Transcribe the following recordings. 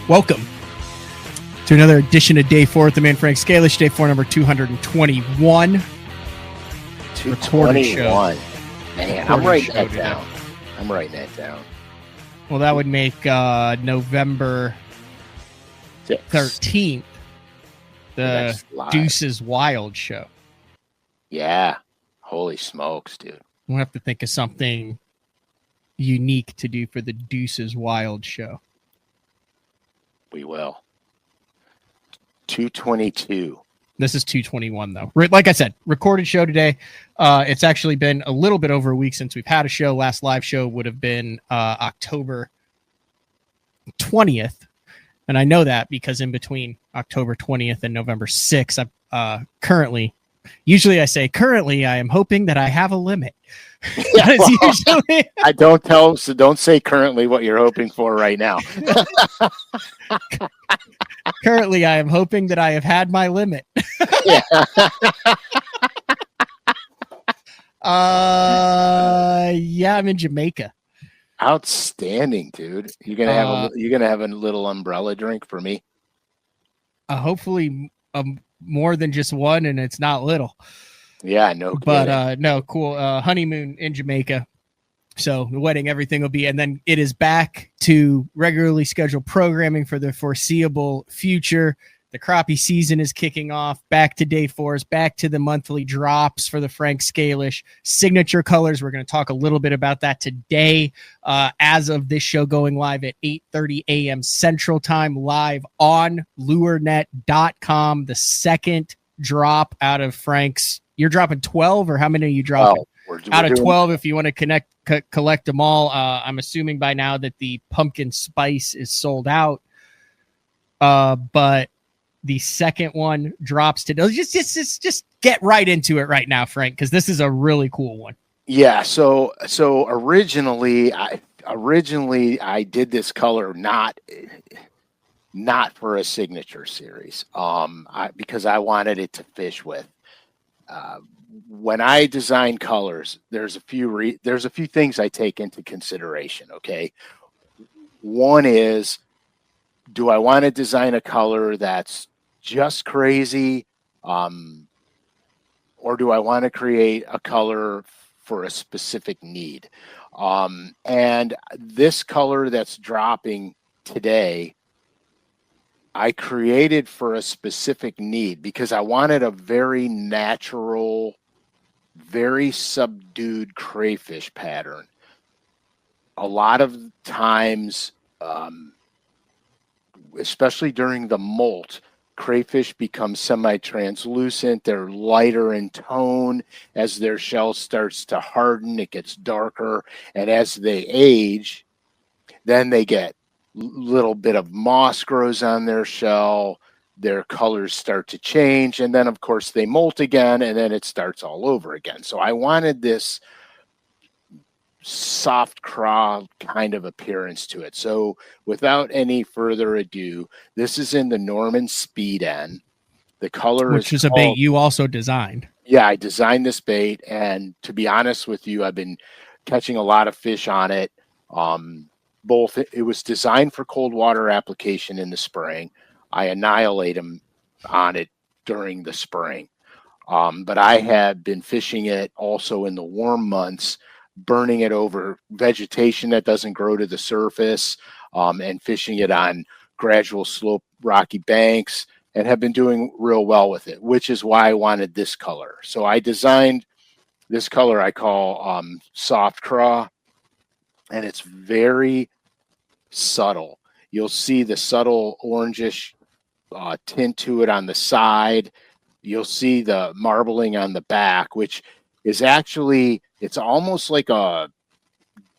Welcome to another edition of Day 4 with the man Frank Scalish. Day 4, number 221. 221. Man, I'm writing that down. I'm writing that down. Well, that would make November 13th, the Deuces Wild show. Yeah. Holy smokes, dude. We'll have to think of something unique to do for the Deuces Wild show. We will. 222. This is 221, though. Like I said, recorded show today. It's actually been a little bit over a week since we've had a show. Last live show would have been October 20th. And I know that because in between October 20th and November 6th, usually I say currently, I am hoping that I have a limit. Yeah, usually... don't say currently what you're hoping for right now. Currently, I am hoping that I have had my limit. Yeah. I'm in Jamaica. Outstanding, dude. You're gonna have a little umbrella drink for me. Hopefully, more than just one, and it's not little. Yeah, no. But no, cool. Honeymoon in Jamaica. So the wedding, everything will be, and then it is back to regularly scheduled programming for the foreseeable future. The crappie season is kicking off. Back to Day 4s, back to the monthly drops for the Frank Scalish signature colors. We're going to talk a little bit about that today. As of this show going live at 8:30 a.m. Central Time, live on lurenet.com. The second drop out of Frank's. You're dropping 12, or how many are you dropping? We're out of 12, if you want to collect them all. I'm assuming by now that the pumpkin spice is sold out. But the second one drops today. Just get right into it right now, Frank, because this is a really cool one. Yeah. So originally I did this color not for a signature series. Because I wanted it to fish with. When I design colors, there's a few things I take into consideration. Okay. One is, do I want to design a color that's just crazy? Or do I want to create a color for a specific need? And this color that's dropping today, I created for a specific need because I wanted a very natural, very subdued crayfish pattern. A lot of times, especially during the molt, crayfish become semi-translucent. They're lighter in tone. As their shell starts to harden, it gets darker. And as they age, then they get little bit of moss grows on their shell, their colors start to change, and then of course they molt again, and then it starts all over again. So I wanted this soft craw kind of appearance to it. So without any further ado, this is in the Norman Speed N. The color which is a bait you also designed. Yeah, I designed this bait, and to be honest with you, I've been catching a lot of fish on it. It was designed for cold water application in the spring. I annihilate them on it during the spring. But I had been fishing it also in the warm months, burning it over vegetation that doesn't grow to the surface, and fishing it on gradual slope rocky banks, and have been doing real well with it, which is why I wanted this color. So I designed this color I call soft craw, and it's very subtle. You'll see the subtle orangish tint to it on the side. You'll see the marbling on the back, which is actually, it's almost like a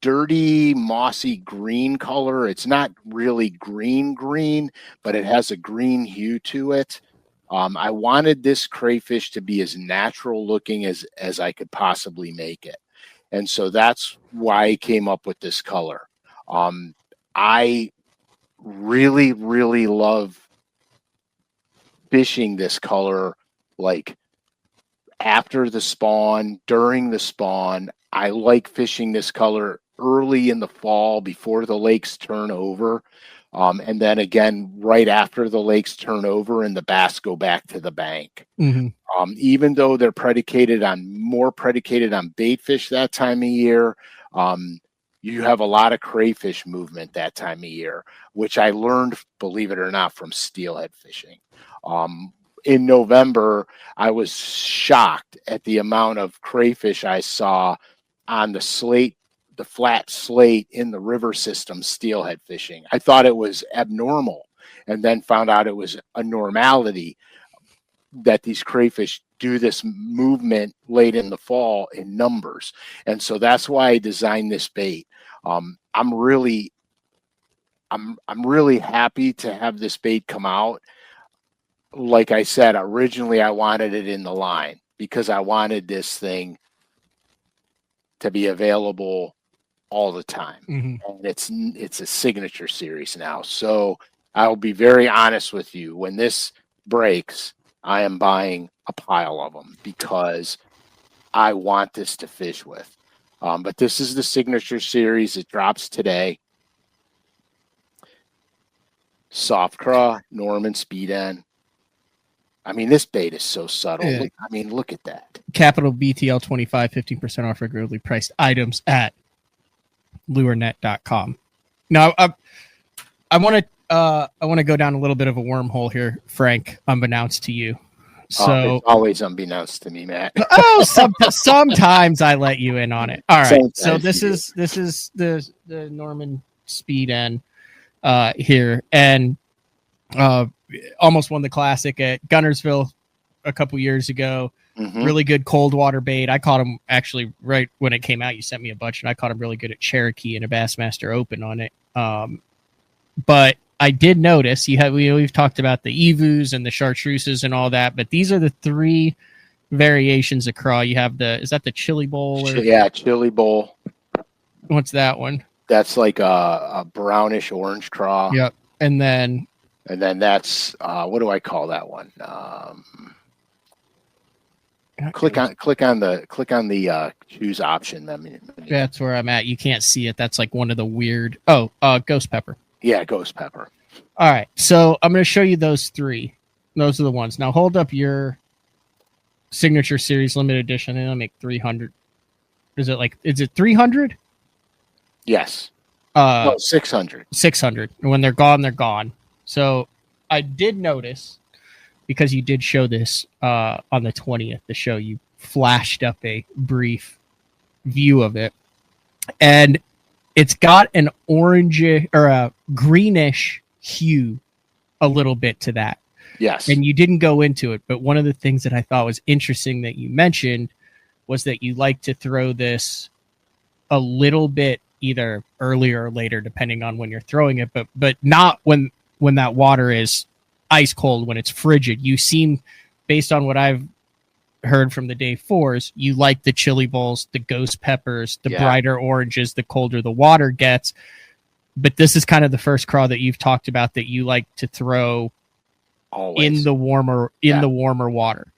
dirty, mossy green color. It's not really green, but it has a green hue to it. I wanted this crayfish to be as natural looking as I could possibly make it. And so that's why I came up with this color. I really, really love fishing this color, like after the spawn, during the spawn. I like fishing this color early in the fall before the lakes turn over. And then again, right after the lakes turn over and the bass go back to the bank. Mm-hmm. Even though they're more predicated on bait fish that time of year, you have a lot of crayfish movement that time of year, which I learned, believe it or not, from steelhead fishing. In November, I was shocked at the amount of crayfish I saw on the flat slate in the river system steelhead fishing. I thought it was abnormal, and then found out it was a normality that these crayfish do this movement late in the fall in numbers. And so that's why I designed this bait. I'm really happy to have this bait come out. Like I said, originally I wanted it in the line because I wanted this thing to be available all the time. And it's a signature series now. So I'll be very honest with you. When this breaks, I am buying a pile of them because I want this to fish with. But this is the signature series. It drops today. Soft craw, Norman speed end. I mean, this bait is so subtle. Yeah. Look at that. Capital BTL 25, 15% off regularly priced items at lurenet.com. Now, I want to go down a little bit of a wormhole here, Frank, unbeknownst to you. So it's always unbeknownst to me, Matt. Sometimes I let you in on it. All right. Sometimes So this is the Norman speed end here, and almost won the classic at Gunnersville a couple years ago. Really good cold water bait. I caught him actually right when it came out. You sent me a bunch, and I caught him really good at Cherokee in a Bassmaster Open on it. But I did notice we've talked about the Evus and the chartreuses and all that, but these are the three variations of craw. You have is that the chili bowl? Yeah, chili bowl. What's that one? That's like a brownish orange craw. Yep. And then that's what do I call that one? Click on the choose option. That's where I'm at. You can't see it. That's like one of the weird. Ghost pepper. Yeah, ghost pepper. All right, so I'm going to show you those three. Those are the ones. Now hold up your signature series limited edition, and I'll make 300. Is it 300? Yes. 600. 600. And when they're gone, they're gone. So I did notice, because you did show this on the 20th, the show, you flashed up a brief view of it, and it's got an orange or a greenish hue a little bit to that. Yes. And you didn't go into it, but one of the things that I thought was interesting that you mentioned was that you like to throw this a little bit either earlier or later, depending on when you're throwing it, but not when that water is ice cold, when it's frigid. You seem, based on what I've heard from the day fours, you like the chili bowls, the ghost peppers, the brighter oranges, the colder the water gets. But this is kind of the first craw that you've talked about that you like to throw always in the warmer water.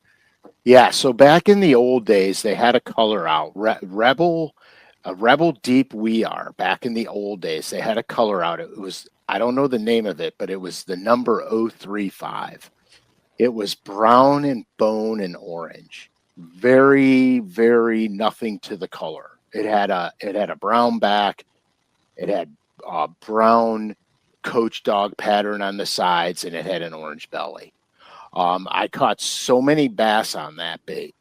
Yeah. So back in the old days, they had a color out. Rebel Deep We Are. Back in the old days, they had a color out. It was, I don't know the name of it, but it was the number 035. It was brown and bone and orange. Very, very nothing to the color. It had a brown back. It had a brown coach dog pattern on the sides, and it had an orange belly. I caught so many bass on that bait,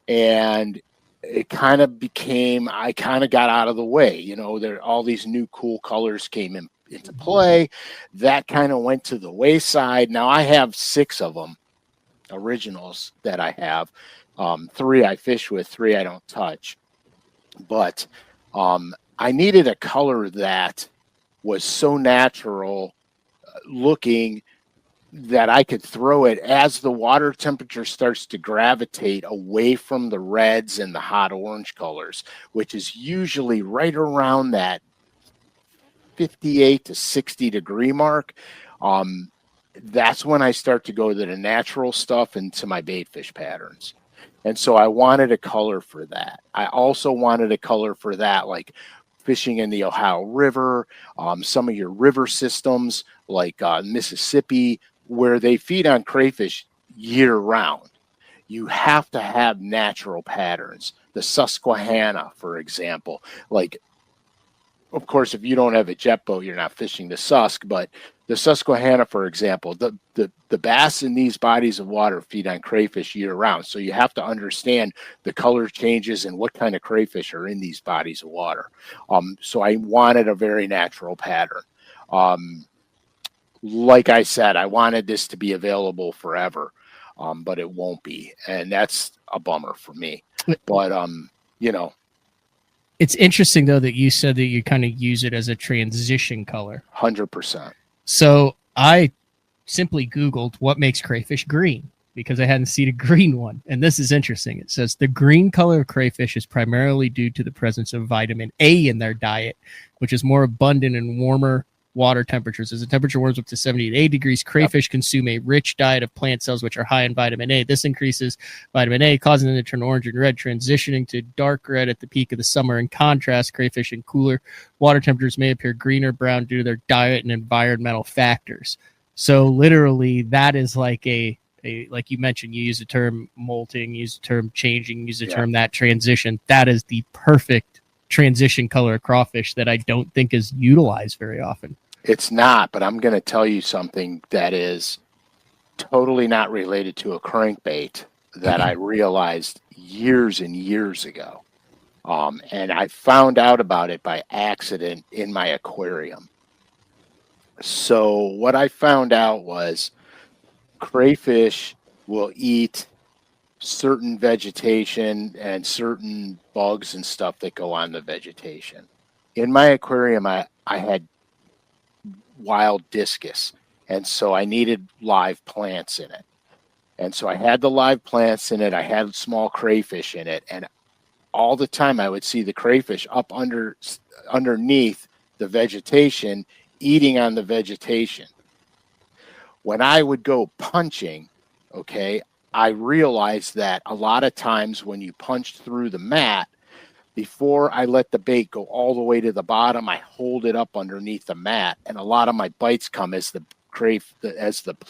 and it kind of became, I kind of got out of the way. All these new cool colors came into play. That kind of went to the wayside. Now I have 6 of them, originals that I have. 3 I fish with, 3 I don't touch. But I needed a color that was so natural looking that I could throw it as the water temperature starts to gravitate away from the reds and the hot orange colors, which is usually right around that 58 to 60 degree mark. That's when I start to go to the natural stuff into my bait fish patterns. And so I wanted a color for that. I also wanted a color for that, like fishing in the Ohio River, some of your river systems like Mississippi, where they feed on crayfish year round. You have to have natural patterns. The Susquehanna, for example, like, of course, if you don't have a jet boat, you're not fishing the Susk, but the Susquehanna, for example, the bass in these bodies of water feed on crayfish year round. So you have to understand the color changes and what kind of crayfish are in these bodies of water. So I wanted a very natural pattern. Like I said, I wanted this to be available forever, but it won't be. And that's a bummer for me. But, you know, it's interesting, though, that you said that you kind of use it as a transition color. 100%. So I simply Googled what makes crayfish green because I hadn't seen a green one. And this is interesting. It says the green color of crayfish is primarily due to the presence of vitamin A in their diet, which is more abundant in warmer water temperatures. As the temperature warms up to 70 to 80 degrees, crayfish consume a rich diet of plant cells which are high in vitamin A. This increases vitamin A, causing them to turn orange and red, transitioning to dark red at the peak of the summer. In contrast, crayfish in cooler water temperatures may appear green or brown due to their diet and environmental factors. So literally, that is like a like you mentioned, you use the term molting, use the term changing, use the term that transition. That is the perfect transition color of crawfish that I don't think is utilized very often. It's not, but I'm going to tell you something that is totally not related to a crankbait that I realized years and years ago. And I found out about it by accident in my aquarium. So what I found out was crayfish will eat certain vegetation and certain bugs and stuff that go on the vegetation. In my aquarium, I had wild discus, and so I needed live plants in it. And so I had the live plants in it. I had small crayfish in it, and all the time I would see the crayfish up underneath the vegetation, eating on the vegetation. When I would go punching, okay, I realized that a lot of times when you punch through the mat, before I let the bait go all the way to the bottom, I hold it up underneath the mat, and a lot of my bites come as the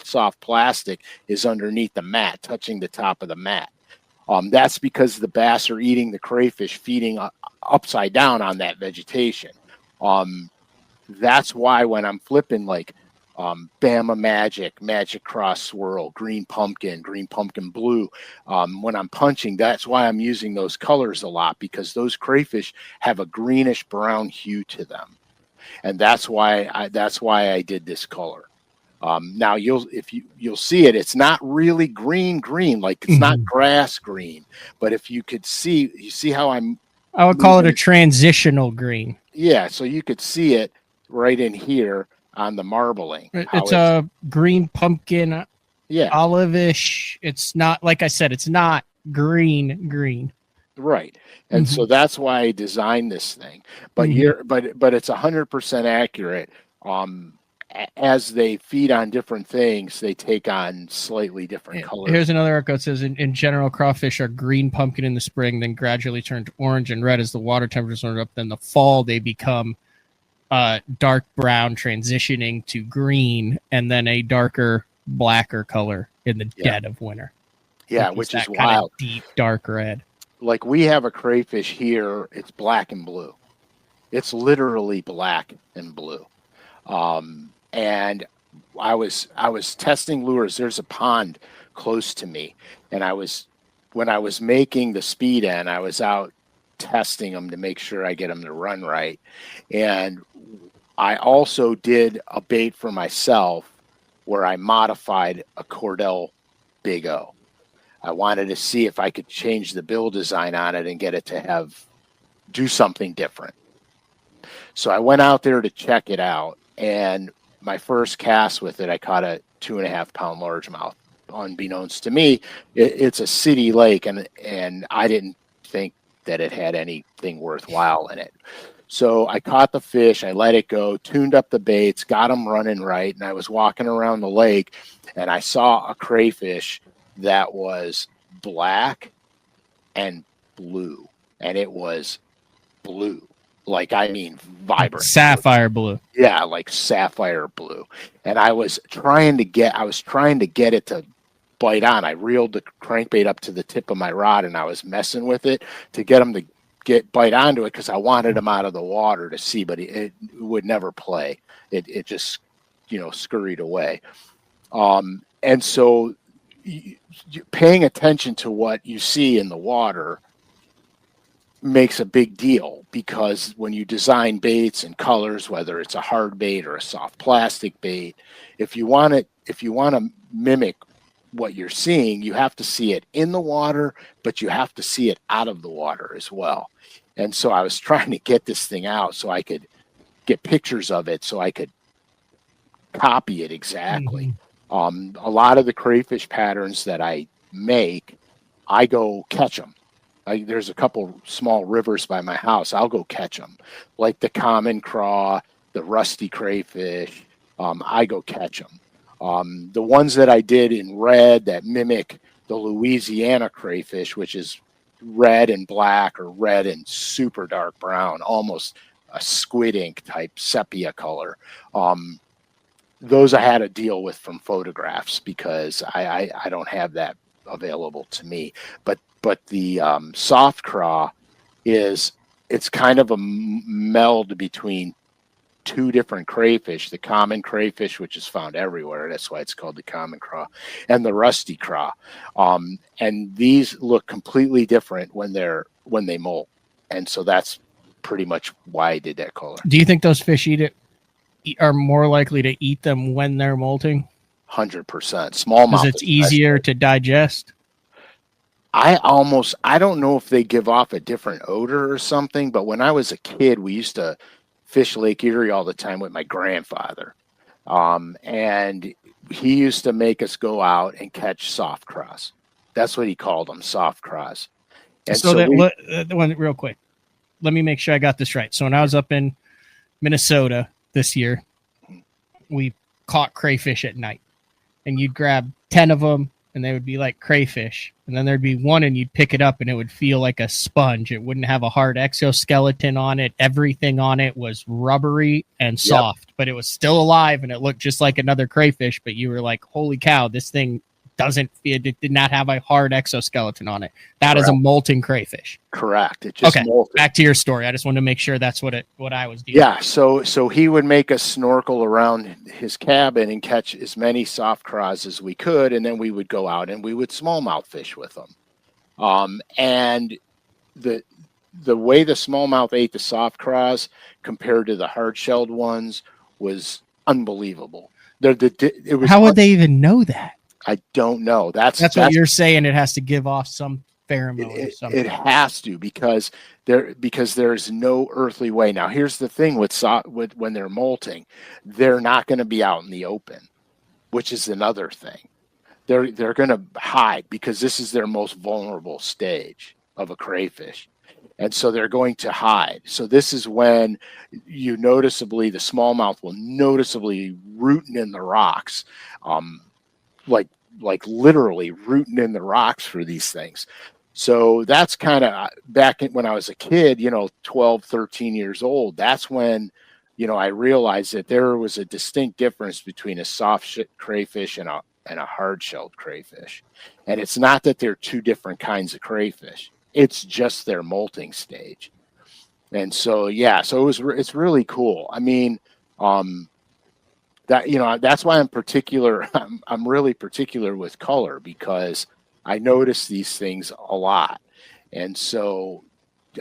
soft plastic is underneath the mat, touching the top of the mat. That's because the bass are eating the crayfish, feeding upside down on that vegetation. That's why when I'm flipping like Bama Magic Cross Swirl, green pumpkin blue. When I'm punching, that's why I'm using those colors a lot, because those crayfish have a greenish brown hue to them, and that's why I did this color. Now you'll see it. It's not really green, like it's not grass green, but if you could see, you see how I would call it a transitional green. Yeah, so you could see it right in here on the marbling. It's a green pumpkin, olive-ish. It's not, like I said, it's not green. Right. And so that's why I designed this thing. But but it's 100% accurate. As they feed on different things, they take on slightly different colors. Here's another article. It says, in general, crawfish are green pumpkin in the spring, then gradually turn to orange and red as the water temperatures warm up. Then the fall, they become dark brown, transitioning to green, and then a darker, blacker color in the dead of winter. Yeah, which is wild. Deep, dark red. Like we have a crayfish here, it's black and blue. It's literally black and blue. And I was testing lures. There's a pond close to me, and when I was making the speed end, I was out testing them to make sure I get them to run right. And I also did a bait for myself where I modified a Cordell Big O. I wanted to see if I could change the bill design on it and get it to do something different. So I went out there to check it out, and my first cast with it, I caught a 2.5-pound largemouth. Unbeknownst to me, it's a city lake, and I didn't think that it had anything worthwhile in it. So I caught the fish, I let it go, tuned up the baits, got them running right, and I was walking around the lake, and I saw a crayfish that was black and blue, and it was blue. like, I mean, vibrant. Sapphire blue. Yeah, like sapphire blue. And I was trying to get it to bite on. I reeled the crankbait up to the tip of my rod, and I was messing with it to get him to bite onto it because I wanted him out of the water to see, but it would never play. It just, scurried away. And so paying attention to what you see in the water makes a big deal, because when you design baits and colors, whether it's a hard bait or a soft plastic bait, if you want to mimic what you're seeing, you have to see it in the water, but you have to see it out of the water as well. And so I was trying to get this thing out so I could get pictures of it so I could copy it exactly. Mm-hmm. A lot of the crayfish patterns that I make, I go catch them. There's a couple small rivers by my house. I'll go catch them, like the common craw, the rusty crayfish. I go catch them. The ones that I did in red that mimic the Louisiana crayfish, which is red and black or red and super dark brown, almost a squid ink type sepia color. Those I had to deal with from photographs because I don't have that available to me. But the soft craw it's kind of a meld between two different crayfish: the common crayfish, which is found everywhere, that's why it's called the common craw, and the rusty craw. And these look completely different when they molt, and so that's pretty much why I did that color. Do you think those fish are more likely to eat them when they're molting? 100%. Smallmouth, because it's easier to digest. I don't know if they give off a different odor or something, but when I was a kid, we used to fish Lake Erie all the time with my grandfather. And he used to make us go out and catch soft craws. That's what he called them, soft craws. And real quick, let me make sure I got this right. So when I was up in Minnesota this year, we caught crayfish at night, and you'd grab 10 of them, and they would be like crayfish. And then there'd be one, and you'd pick it up, and it would feel like a sponge. It wouldn't have a hard exoskeleton on it. Everything on it was rubbery and soft, but it was still alive, and it looked just like another crayfish. But you were like, holy cow, this thing it did not have a hard exoskeleton on it. That Correct. Is a molting crayfish. Correct. It just molted. Back to your story. I just wanted to make sure that's what I was doing. Yeah. So he would make us snorkel around his cabin and catch as many soft craws as we could, and then we would go out and we would smallmouth fish with them. And the way the smallmouth ate the soft craws compared to the hard-shelled ones was unbelievable. How would they even know that? I don't know. That's what you're saying. It has to give off some pheromone or something. It has to, because there's no earthly way. Now, here's the thing with when they're molting, they're not going to be out in the open, which is another thing. They're going to hide because this is their most vulnerable stage of a crayfish. And so they're going to hide. So this is when the smallmouth will noticeably rooting in the rocks, like literally rooting in the rocks for these things. So that's kind of back when I was a kid, 12, 13 years old. That's when, I realized that there was a distinct difference between a soft crayfish and a hard-shelled crayfish. And it's not that they're two different kinds of crayfish. It's just their molting stage. And so, it's really cool. I mean, that's why I'm really particular with color, because I notice these things a lot. And so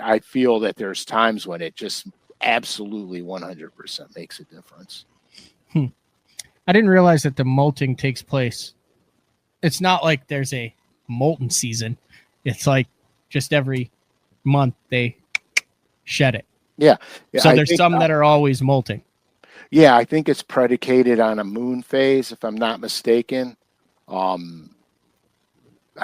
I feel that there's times when it just absolutely 100% makes a difference. I didn't realize that the molting takes place. It's not like there's a molten season. It's like just every month they shed it. Yeah. So there's some that are always molting. Yeah, I think it's predicated on a moon phase, if I'm not mistaken. I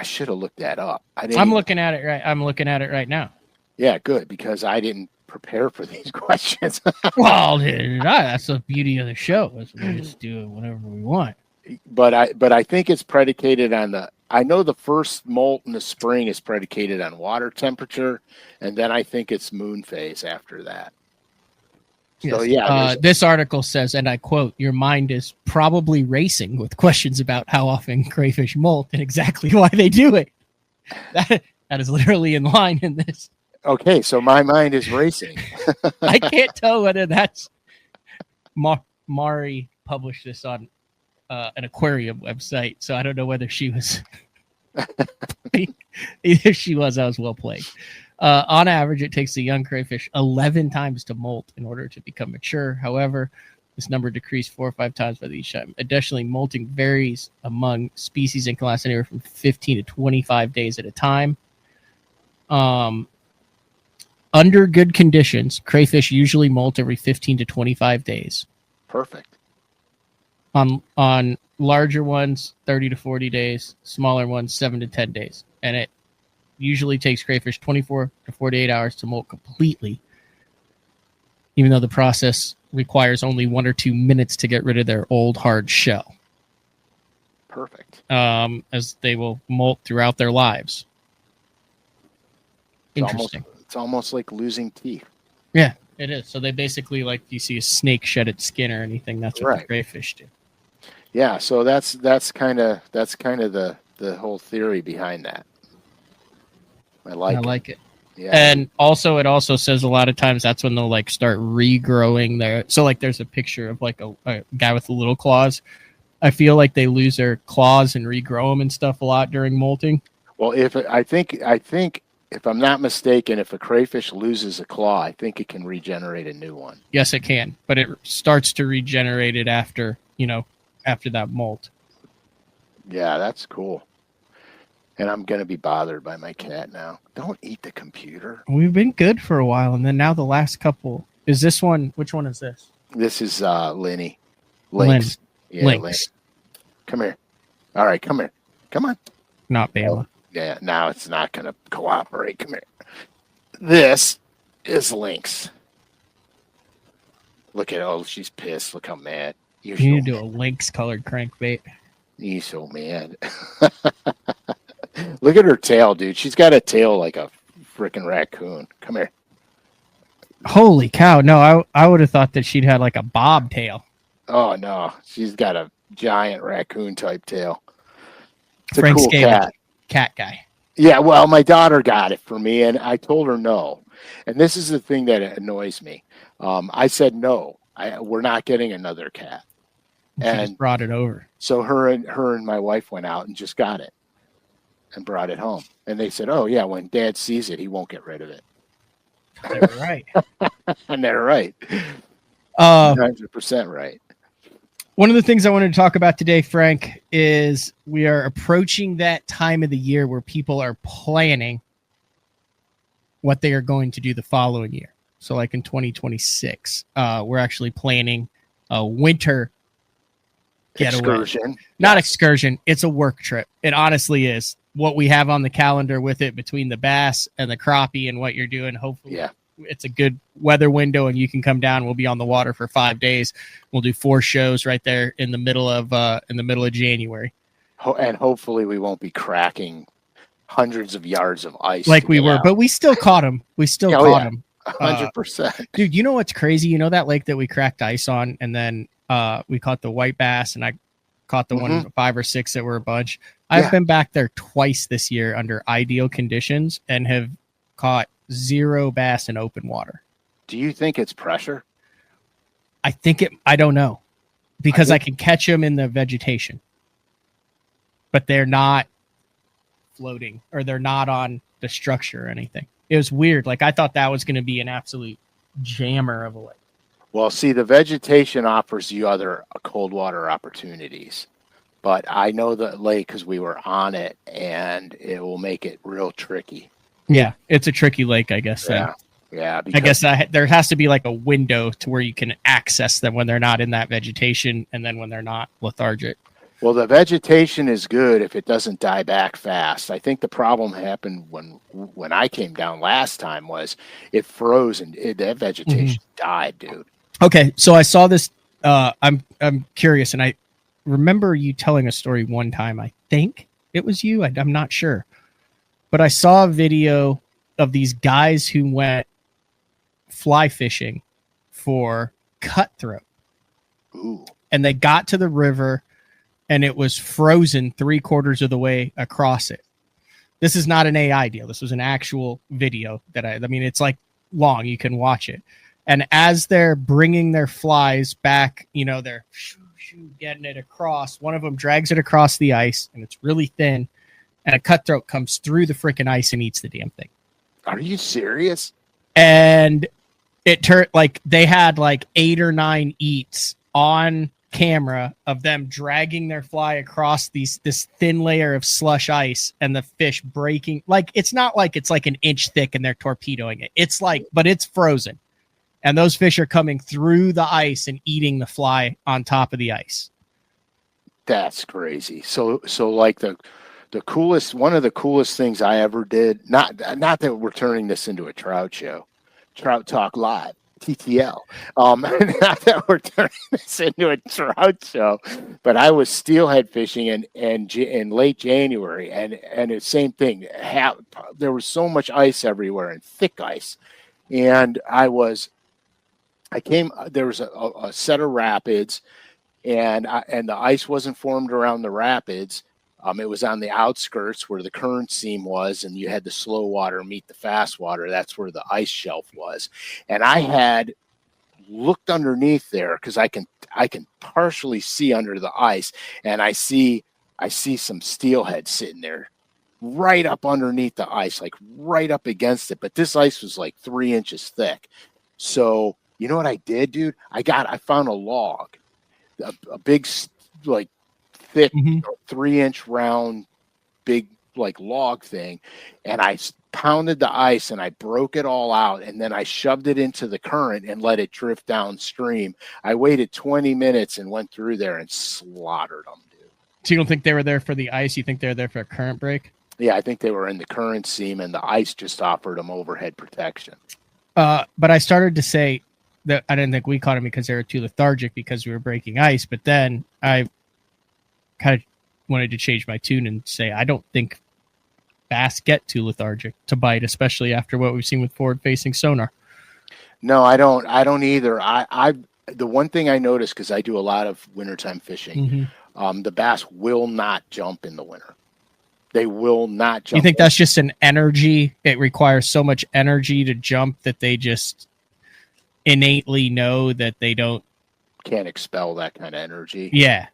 should have looked that up. I'm looking at it right now. Yeah, good, because I didn't prepare for these questions. Well, that's the beauty of the show, is we just do whatever we want. But I think it's predicated on I know the first molt in the spring is predicated on water temperature, and then I think it's moon phase after that. So yes. This article says, and I quote, "Your mind is probably racing with questions about how often crayfish molt and exactly why they do it." That is literally in line in this. Okay, so my mind is racing. I can't tell whether that's Mari published this on an aquarium website, so I don't know whether she was. Either she was, I was well played. On average, it takes a young crayfish 11 times to molt in order to become mature. However, this number decreased 4 or 5 times by each time. Additionally, molting varies among species and can last anywhere from 15 to 25 days at a time. Under good conditions, crayfish usually molt every 15 to 25 days. Perfect. On larger ones, 30 to 40 days. Smaller ones, 7 to 10 days. And it usually takes crayfish 24 to 48 hours to molt completely, even though the process requires only 1 or 2 minutes to get rid of their old hard shell. Perfect. As they will molt throughout their lives. Interesting. It's almost like losing teeth. Yeah, it is. So they basically, like you see a snake shed its skin or anything, that's what the crayfish do. Yeah, so that's kind of the whole theory behind that. I like it. Yeah. And also, it also says a lot of times that's when they'll like start regrowing their. So like, there's a picture of like a guy with the little claws. I feel like they lose their claws and regrow them and stuff a lot during molting. Well, I think if I'm not mistaken, if a crayfish loses a claw, I think it can regenerate a new one. Yes, it can, but it starts to regenerate it after that molt. Yeah, that's cool. And I'm going to be bothered by my cat now. Don't eat the computer. We've been good for a while, and then now the last couple. Is this one? Which one is this? This is Linny. Lynx. Yeah, Lynx. Come here. All right, come here. Come on. Not Bela. Yeah, now it's not going to cooperate. Come here. This is Lynx. Look at she's pissed. Look how mad. You need to do a lynx-colored crankbait. He's so mad. Look at her tail, dude. She's got a tail like a freaking raccoon. Come here. Holy cow. No, I would have thought that she'd had like a bobtail. Oh, no. She's got a giant raccoon-type tail. It's Frank a cool cat guy. Yeah, well, my daughter got it for me, and I told her no. And this is the thing that annoys me. I said no. We're not getting another cat. She just brought it over. So her and my wife went out and just got it and brought it home. And they said, "Oh yeah, when Dad sees it, he won't get rid of it." They were right. And they're right. 100% right. One of the things I wanted to talk about today, Frank, is we are approaching that time of the year where people are planning what they are going to do the following year. So like in 2026, we're actually planning a winter getaway. Excursion. Not excursion. It's a work trip. It honestly is. What we have on the calendar with it between the bass and the crappie and what you're doing, hopefully it's a good weather window and you can come down. We'll be on the water for 5 days. We'll do 4 shows right there in the middle of January. And hopefully we won't be cracking hundreds of yards of ice like we were, but we still caught them. We still caught them. 100%. Dude, you know what's crazy? You know that lake that we cracked ice on, and then we caught the white bass, and I caught the 5 or 6 that were a bunch. I've been back there twice this year under ideal conditions and have caught 0 bass in open water. Do you think it's pressure? I don't know, because I can catch them in the vegetation, but they're not floating or they're not on the structure or anything. It was weird. Like I thought that was going to be an absolute jammer of a lake. Well, see, the vegetation offers you other cold water opportunities, but I know the lake because we were on it, and it will make it real tricky. Yeah, it's a tricky lake, I guess. Yeah. I guess there has to be like a window to where you can access them when they're not in that vegetation, and then when they're not lethargic. Well, the vegetation is good if it doesn't die back fast. I think the problem happened when I came down last time was it froze and that vegetation died, dude. Okay, so I saw this. I'm curious, and I remember you telling a story one time. I think it was you. I'm not sure, but I saw a video of these guys who went fly fishing for cutthroat. Ooh. And they got to the river and it was frozen 3/4 of the way across it. This is not an AI deal. This was an actual video that I mean, it's like long. You can watch it. And as they're bringing their flies back, you know, they're getting it across. One of them drags it across the ice and it's really thin. And a cutthroat comes through the freaking ice and eats the damn thing. Are you serious? And it turned like they had like 8 or 9 eats on camera of them dragging their fly across this thin layer of slush ice and the fish breaking. Like, it's not like it's like an inch thick and they're torpedoing it. It's like, but it's frozen. And those fish are coming through the ice and eating the fly on top of the ice. That's crazy. So like the coolest, one of the coolest things I ever did, not that we're turning this into a trout show, Trout Talk Live, TTL. Not that we're turning this into a trout show, but I was steelhead fishing in late January, and the same thing. There was so much ice everywhere and thick ice, and there was a set of rapids, and the ice wasn't formed around the rapids. It was on the outskirts where the current seam was, and you had the slow water meet the fast water. That's where the ice shelf was. And I had looked underneath there because I can partially see under the ice, and I see some steelhead sitting there right up underneath the ice, like right up against it. But this ice was like 3 inches thick. So you know what I did, dude? I found a log, a big, like, thick 3-inch round, big, like, log thing, and I pounded the ice and I broke it all out, and then I shoved it into the current and let it drift downstream. I waited 20 minutes and went through there and slaughtered them, dude. So you don't think they were there for the ice? You think they're there for a current break? Yeah, I think they were in the current seam, and the ice just offered them overhead protection. But I started to say that I didn't think we caught them because they were too lethargic because we were breaking ice, but then I kind of wanted to change my tune and say I don't think bass get too lethargic to bite, especially after what we've seen with forward-facing sonar. No, I don't either. I the one thing I noticed, because I do a lot of wintertime fishing, the bass will not jump in the winter. They will not jump. You think that's just an energy? It requires so much energy to jump that they just innately know that they can't expel that kind of energy. Yeah.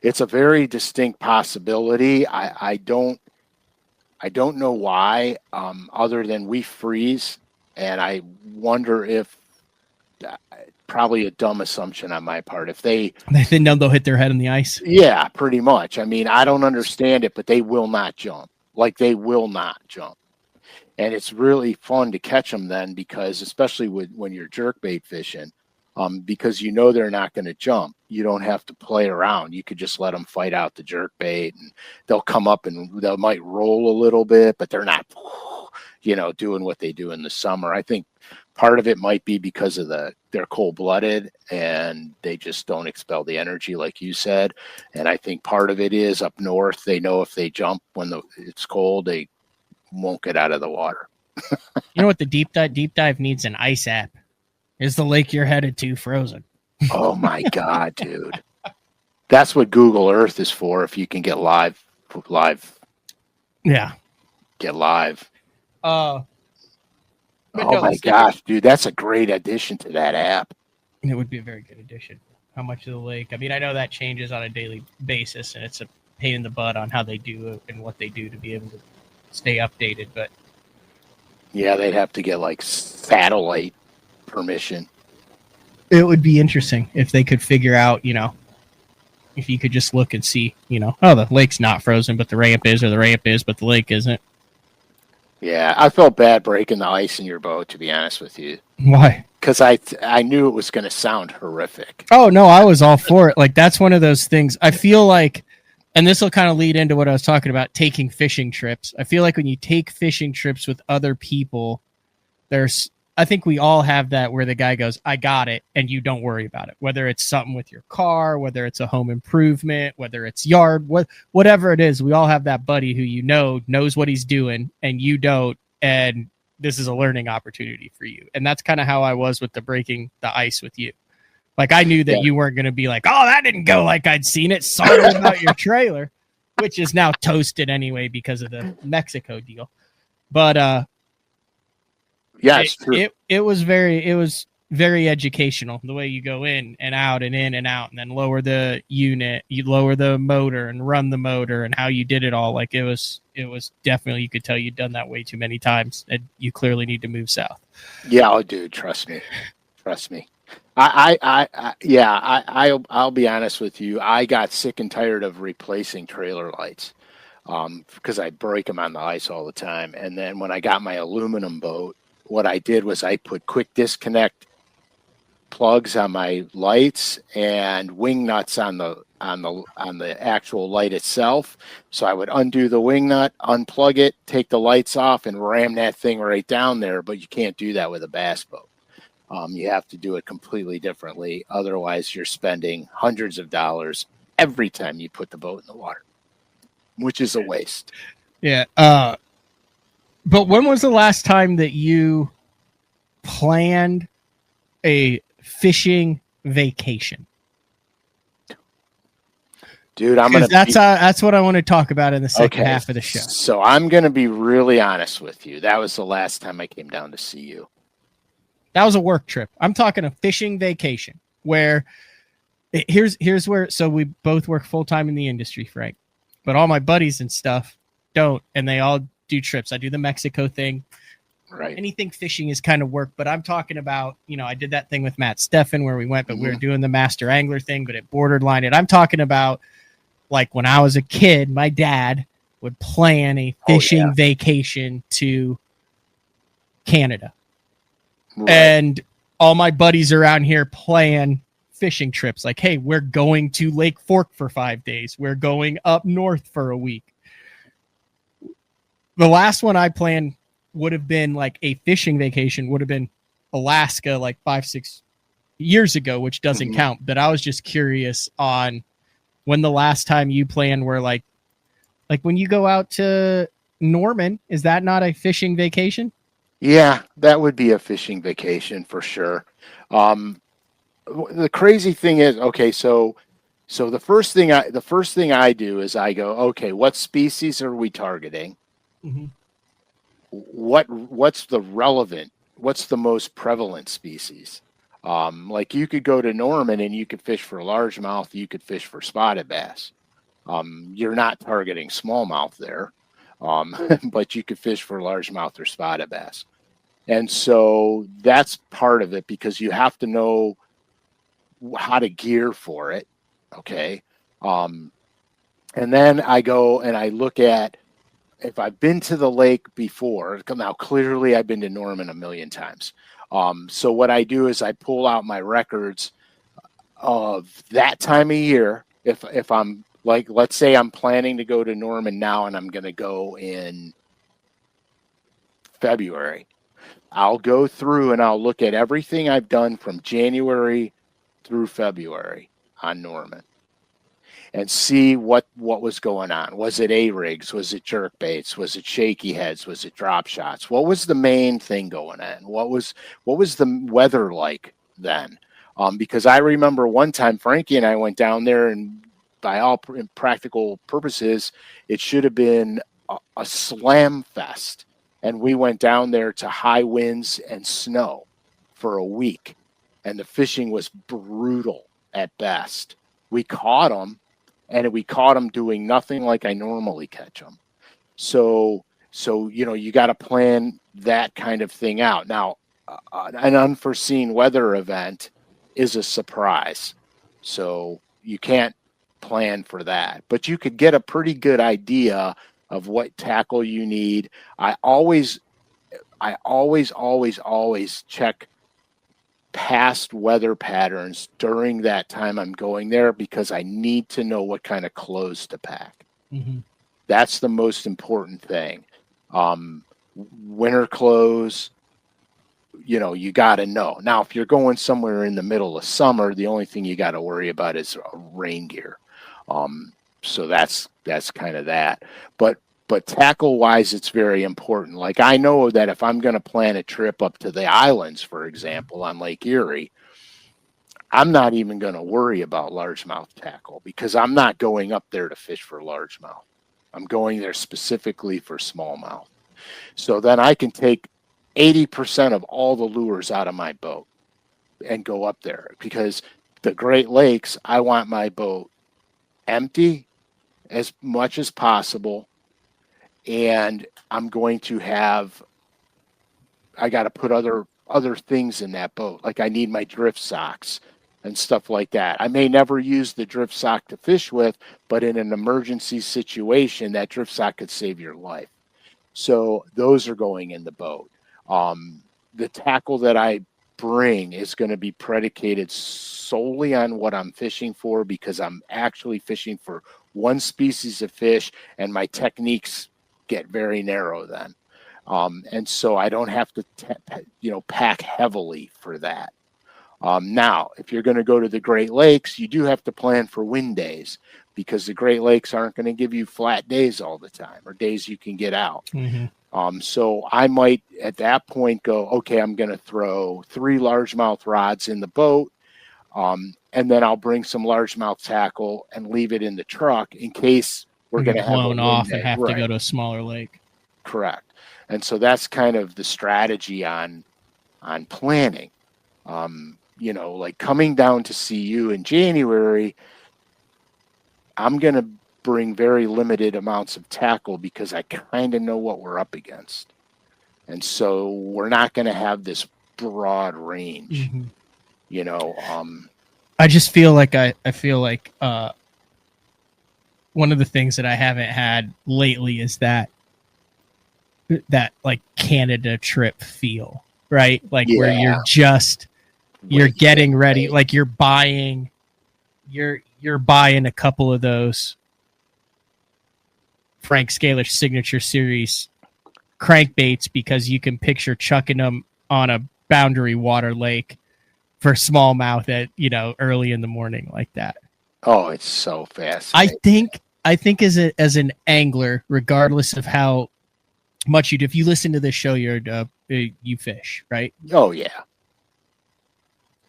It's a very distinct possibility. I don't know why, other than we freeze, and I wonder if probably a dumb assumption on my part. If they know they'll hit their head on the ice. Yeah, pretty much. I mean, I don't understand it, but they will not jump. Like, they will not jump. And it's really fun to catch them then, because especially when you're jerkbait fishing, because you know they're not going to jump. You don't have to play around. You could just let them fight out the jerkbait, and they'll come up and they might roll a little bit, but they're not, doing what they do in the summer. I think part of it might be because of they're cold-blooded and they just don't expel the energy, like you said. And I think part of it is up north, they know if they jump when it's cold, they won't get out of the water. You know what the deep dive needs? An ice app. Is the lake you're headed to frozen? Oh my God, dude. That's what Google Earth is for. If you can get live. Yeah. Get live. Oh my gosh, dude. That's a great addition to that app. It would be a very good addition. How much of the lake? I mean, I know that changes on a daily basis, and it's a pain in the butt on how they do it and what they do to be able to stay updated. But yeah, they'd have to get like satellite permission. It would be interesting if they could figure out, if you could just look and see, oh, the lake's not frozen, but the ramp is, or the ramp is, but the lake isn't. Yeah, I felt bad breaking the ice in your boat, to be honest with you. Why? Because I knew it was going to sound horrific. Oh, no, I was all for it. Like, that's one of those things. I feel like, and this will kind of lead into what I was talking about, taking fishing trips. I feel like when you take fishing trips with other people, I think we all have that where the guy goes, I got it, and you don't worry about it. Whether it's something with your car, whether it's a home improvement, whether it's yard, whatever it is, we all have that buddy who knows what he's doing, and you don't, and this is a learning opportunity for you. And that's kind of how I was with the breaking the ice with you. Like, I knew that you weren't going to be like, oh, that didn't go like I'd seen it. Sorry about your trailer, which is now toasted anyway because of the Mexico deal. But yeah, it's true. It was very educational, the way you go in and out and in and out, and then lower the unit, you lower the motor and run the motor, and how you did it all. Like, it was definitely, you could tell you'd done that way too many times, and you clearly need to move south. Yeah, oh, dude, trust me. I'll be honest with you. I got sick and tired of replacing trailer lights because I break them on the ice all the time. And then when I got my aluminum boat, what I did was I put quick disconnect plugs on my lights and wing nuts on the actual light itself. So I would undo the wing nut, unplug it, take the lights off, and ram that thing right down there. But you can't do that with a bass boat. You have to do it completely differently. Otherwise, you're spending hundreds of dollars every time you put the boat in the water, which is a waste. Yeah. But when was the last time that you planned a fishing vacation? Dude, that's what I want to talk about in the second half of the show. So I'm going to be really honest with you. That was the last time I came down to see you. That was a work trip. I'm talking a fishing vacation where here's where, so we both work full time in the industry, Frank, but all my buddies and stuff don't, and they all do trips. I do the Mexico thing. Right. Anything fishing is kind of work, but I'm talking about, I did that thing with Matt Steffen where we went, but we were doing the master angler thing, but it borderline it. I'm talking about like when I was a kid, my dad would plan a fishing vacation to Canada. Right. And all my buddies around here plan fishing trips. Like, hey, we're going to Lake Fork for 5 days. We're going up north for a week. The last one I planned would have been like a fishing vacation, would have been Alaska like 5-6 years ago, which doesn't count. But I was just curious on when the last time you planned were like when you go out to Norman, is that not a fishing vacation? Yeah, that would be a fishing vacation for sure. The crazy thing is, okay, so the first thing I do is I go, okay, what species are we targeting? Mm-hmm. What's the most prevalent species? Like you could go to Norman and you could fish for largemouth, you could fish for spotted bass. You're not targeting smallmouth there, but you could fish for largemouth or spotted bass. And so that's part of it because you have to know how to gear for it. Okay. And then I go and I look at if I've been to the lake before. Now, clearly I've been to Norman a million times. So what I do is I pull out my records of that time of year. If I'm like, let's say I'm planning to go to Norman now and I'm going to go in February. I'll go through and I'll look at everything I've done from January through February on Norman and see what was going on. Was it A-rigs? Was it jerk baits? Was it shaky heads? Was it drop shots? What was the main thing going on? What was the weather like then? Because I remember one time Frankie and I went down there, and by all practical purposes, it should have been a slam fest. And we went down there to high winds and snow for a week. And the fishing was brutal at best. We caught them, and we caught them doing nothing like I normally catch them. So you got to plan that kind of thing out. Now, an unforeseen weather event is a surprise. So you can't plan for that. But you could get a pretty good idea of what tackle you need. I always check past weather patterns during that time I'm going there because I need to know what kind of clothes to pack. Mm-hmm. That's the most important thing. Winter clothes, you got to know. Now, if you're going somewhere in the middle of summer, the only thing you got to worry about is rain gear. So that's kind of that. But But tackle wise, it's very important. Like I know that if I'm going to plan a trip up to the islands, for example, on Lake Erie, I'm not even going to worry about largemouth tackle because I'm not going up there to fish for largemouth. I'm going there specifically for smallmouth. So then I can take 80% of all the lures out of my boat and go up there, because the Great Lakes, I want my boat empty as much as possible. And I'm going to have, I got to put other things in that boat. Like I need my drift socks and stuff like that. I may never use the drift sock to fish with, but in an emergency situation, that drift sock could save your life. So those are going in the boat. The tackle that I bring is going to be predicated solely on what I'm fishing for, because I'm actually fishing for one species of fish, and my techniques get very narrow then. And so I don't have to, pack heavily for that. Now, if you're going to go to the Great Lakes, you do have to plan for wind days, because the Great Lakes aren't going to give you flat days all the time, or days you can get out. Mm-hmm. So I might at that point go, okay, I'm going to throw 3 largemouth rods in the boat. And then I'll bring some largemouth tackle and leave it in the truck in case we're going to have blown off day. and have to go to a smaller lake. Correct. And so that's kind of the strategy on planning. Like coming down to see you in January, I'm going to bring very limited amounts of tackle because I kind of know what we're up against. And so we're not going to have this broad range, I just feel like I feel like one of the things that I haven't had lately is that like Canada trip feel, right? Like where you're getting ready, like you're buying a couple of those Frank Scalish Signature Series crankbaits because you can picture chucking them on a boundary water lake for smallmouth at early in the morning like that. Oh, it's so fast. I think as an angler, regardless of how much you do, if you listen to this show, you fish, right? Oh yeah.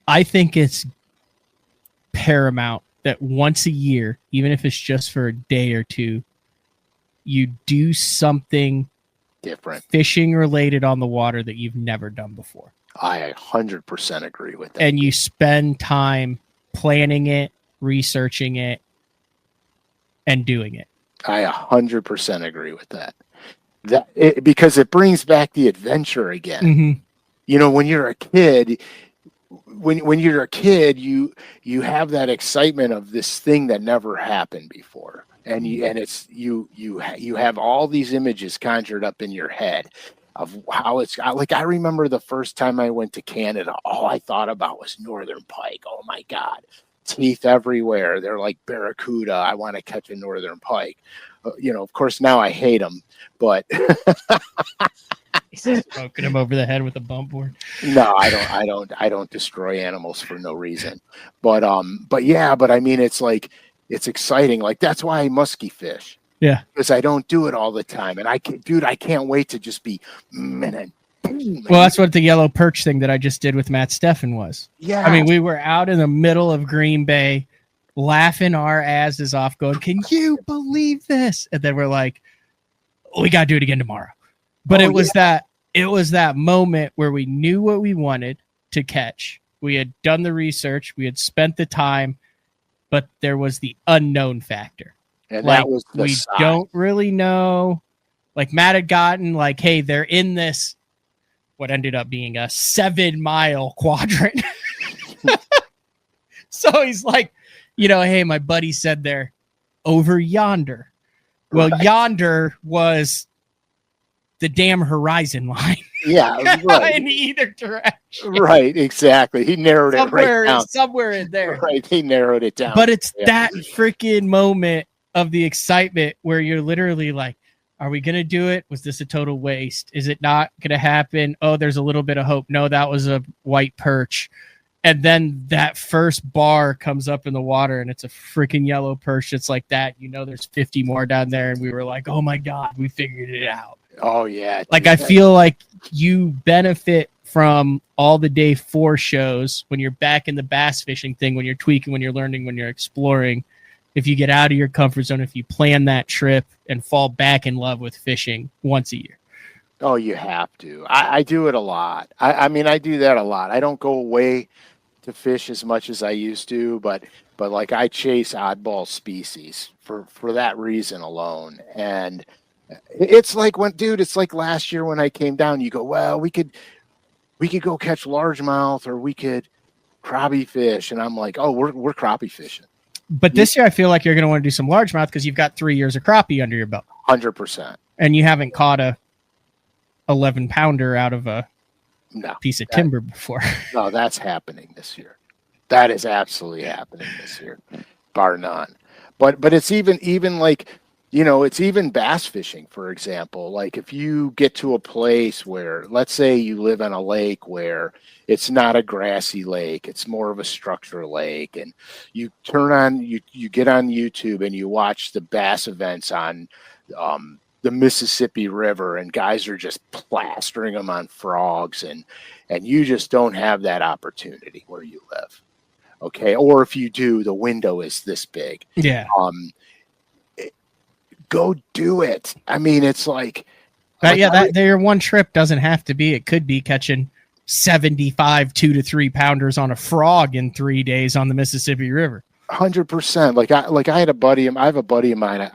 I think it's paramount that once a year, even if it's just for a day or two, you do something different, fishing related on the water that you've never done before. I 100% agree with that. And you spend time planning it, researching it, and doing it. I 100% agree with that. Because it brings back the adventure again. Mm-hmm. When you're a kid, when you're a kid, you have that excitement of this thing that never happened before, and you have all these images conjured up in your head of how it's like. I remember the first time I went to Canada, all I thought about was northern pike. Oh my God, teeth everywhere. They're like barracuda. I want to catch a northern pike. Of course now I hate them, but smoking him over the head with a bump board. No, I don't destroy animals for no reason. But I mean, it's like, it's exciting. Like that's why I musky fish. Yeah. Because I don't do it all the time. And I can't wait to just be Well, that's what the yellow perch thing that I just did with Matt Steffen was. Yeah. I mean, we were out in the middle of Green Bay laughing our asses off going, can you believe this? And then we're like, we got to do it again tomorrow. But it was that moment where we knew what we wanted to catch. We had done the research. We had spent the time, but there was the unknown factor. And that was we don't really know. Like Matt had gotten like, hey, they're in this, what ended up being a 7-mile quadrant. So he's like, hey, my buddy said they're over yonder. Well, yonder was the damn horizon line. Yeah, right. In either direction. Right, exactly. He narrowed it right down. Somewhere in there. Right, he narrowed it down. But it's that freaking moment of the excitement where you're literally like, are we going to do it? Was this a total waste? Is it not going to happen? Oh, there's a little bit of hope. No, that was a white perch. And then that first bar comes up in the water and it's a freaking yellow perch. It's like that. You know, there's 50 more down there. And we were like, oh my God, we figured it out. Oh, yeah. Like, I feel like you benefit from all the day 4 shows when you're back in the bass fishing thing, when you're tweaking, when you're learning, when you're exploring. If you get out of your comfort zone, if you plan that trip and fall back in love with fishing once a year. Oh, you have to. I do it a lot. I mean, I do that a lot. I don't go away to fish as much as I used to, but like I chase oddball species for that reason alone. And it's like it's like last year when I came down, you go, well, we could go catch largemouth or we could crappie fish. And I'm like, oh, we're crappie fishing. But this year I feel like you're going to want to do some largemouth because you've got 3 years of crappie under your belt. 100%. And you haven't caught a 11 pounder out of a piece of timber before. No, that's happening this year. That is absolutely happening this year, bar none. But it's even like, it's even bass fishing, for example. Like if you get to a place where, let's say you live on a lake where it's not a grassy lake, it's more of a structure lake, and you you get on YouTube and you watch the bass events on the Mississippi River, and guys are just plastering them on frogs, and you just don't have that opportunity where you live. Okay. Or if you do, the window is this big. Yeah. Go do it. I mean, it's like, your one trip doesn't have to be, it could be catching 75 2 to 3 pounders on a frog in 3 days on the Mississippi River. 100%. I have a buddy of mine.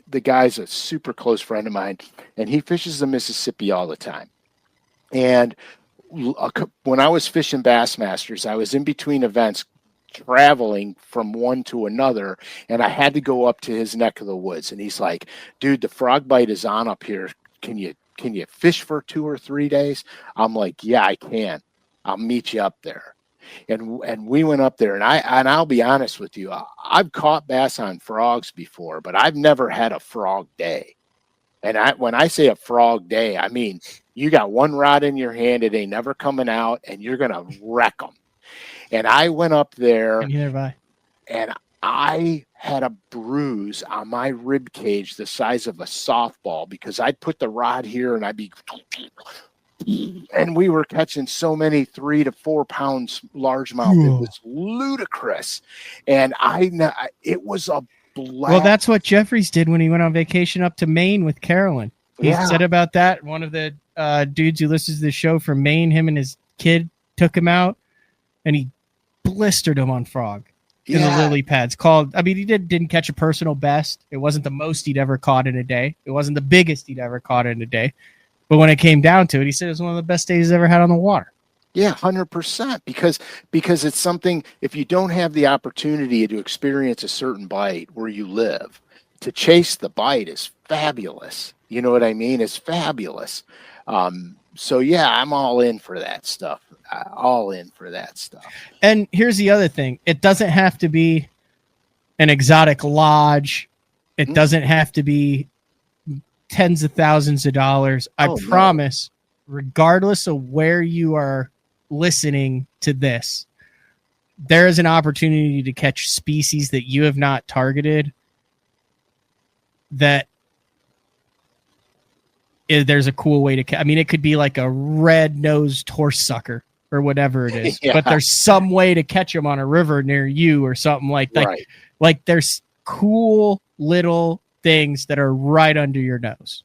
The guy's a super close friend of mine, and he fishes the Mississippi all the time. And when I was fishing Bassmasters, I was in between events, traveling from one to another, and I had to go up to his neck of the woods. And he's like, dude, the frog bite is on up here. Can you fish for 2 or 3 days? I'm like, yeah, I can. I'll meet you up there. And we went up there, and I'll be honest with you, I've caught bass on frogs before, but I've never had a frog day. And when I say a frog day, I mean you got one rod in your hand, it ain't never coming out, and you're gonna wreck them. And I went up there, and I had a bruise on my rib cage the size of a softball because I'd put the rod here and and we were catching so many 3 to 4 pounds largemouth. It was ludicrous. And it was a blast. Well, that's what Jeffries did when he went on vacation up to Maine with Carolyn. He said about that. One of the dudes who listens to the show from Maine, him and his kid took him out, and he blistered him on frog in the lily pads. He didn't catch a personal best. It wasn't the most he'd ever caught in a day. It wasn't the biggest he'd ever caught in a day. But when it came down to it, he said it was one of the best days he's ever had on the water. Yeah, 100%. Because it's something, if you don't have the opportunity to experience a certain bite where you live, to chase the bite is fabulous. You know what I mean? It's fabulous. So yeah, I'm all in for that stuff. And here's the other thing. It doesn't have to be an exotic lodge. It doesn't have to be tens of thousands of dollars. I promise, regardless of where you are listening to this, there is an opportunity to catch species that you have not targeted that there's a cool way to catch. I mean, it could be like a red-nosed horsesucker or whatever it is, but there's some way to catch them on a river near you or something like that. Right. Like there's cool little things that are right under your nose.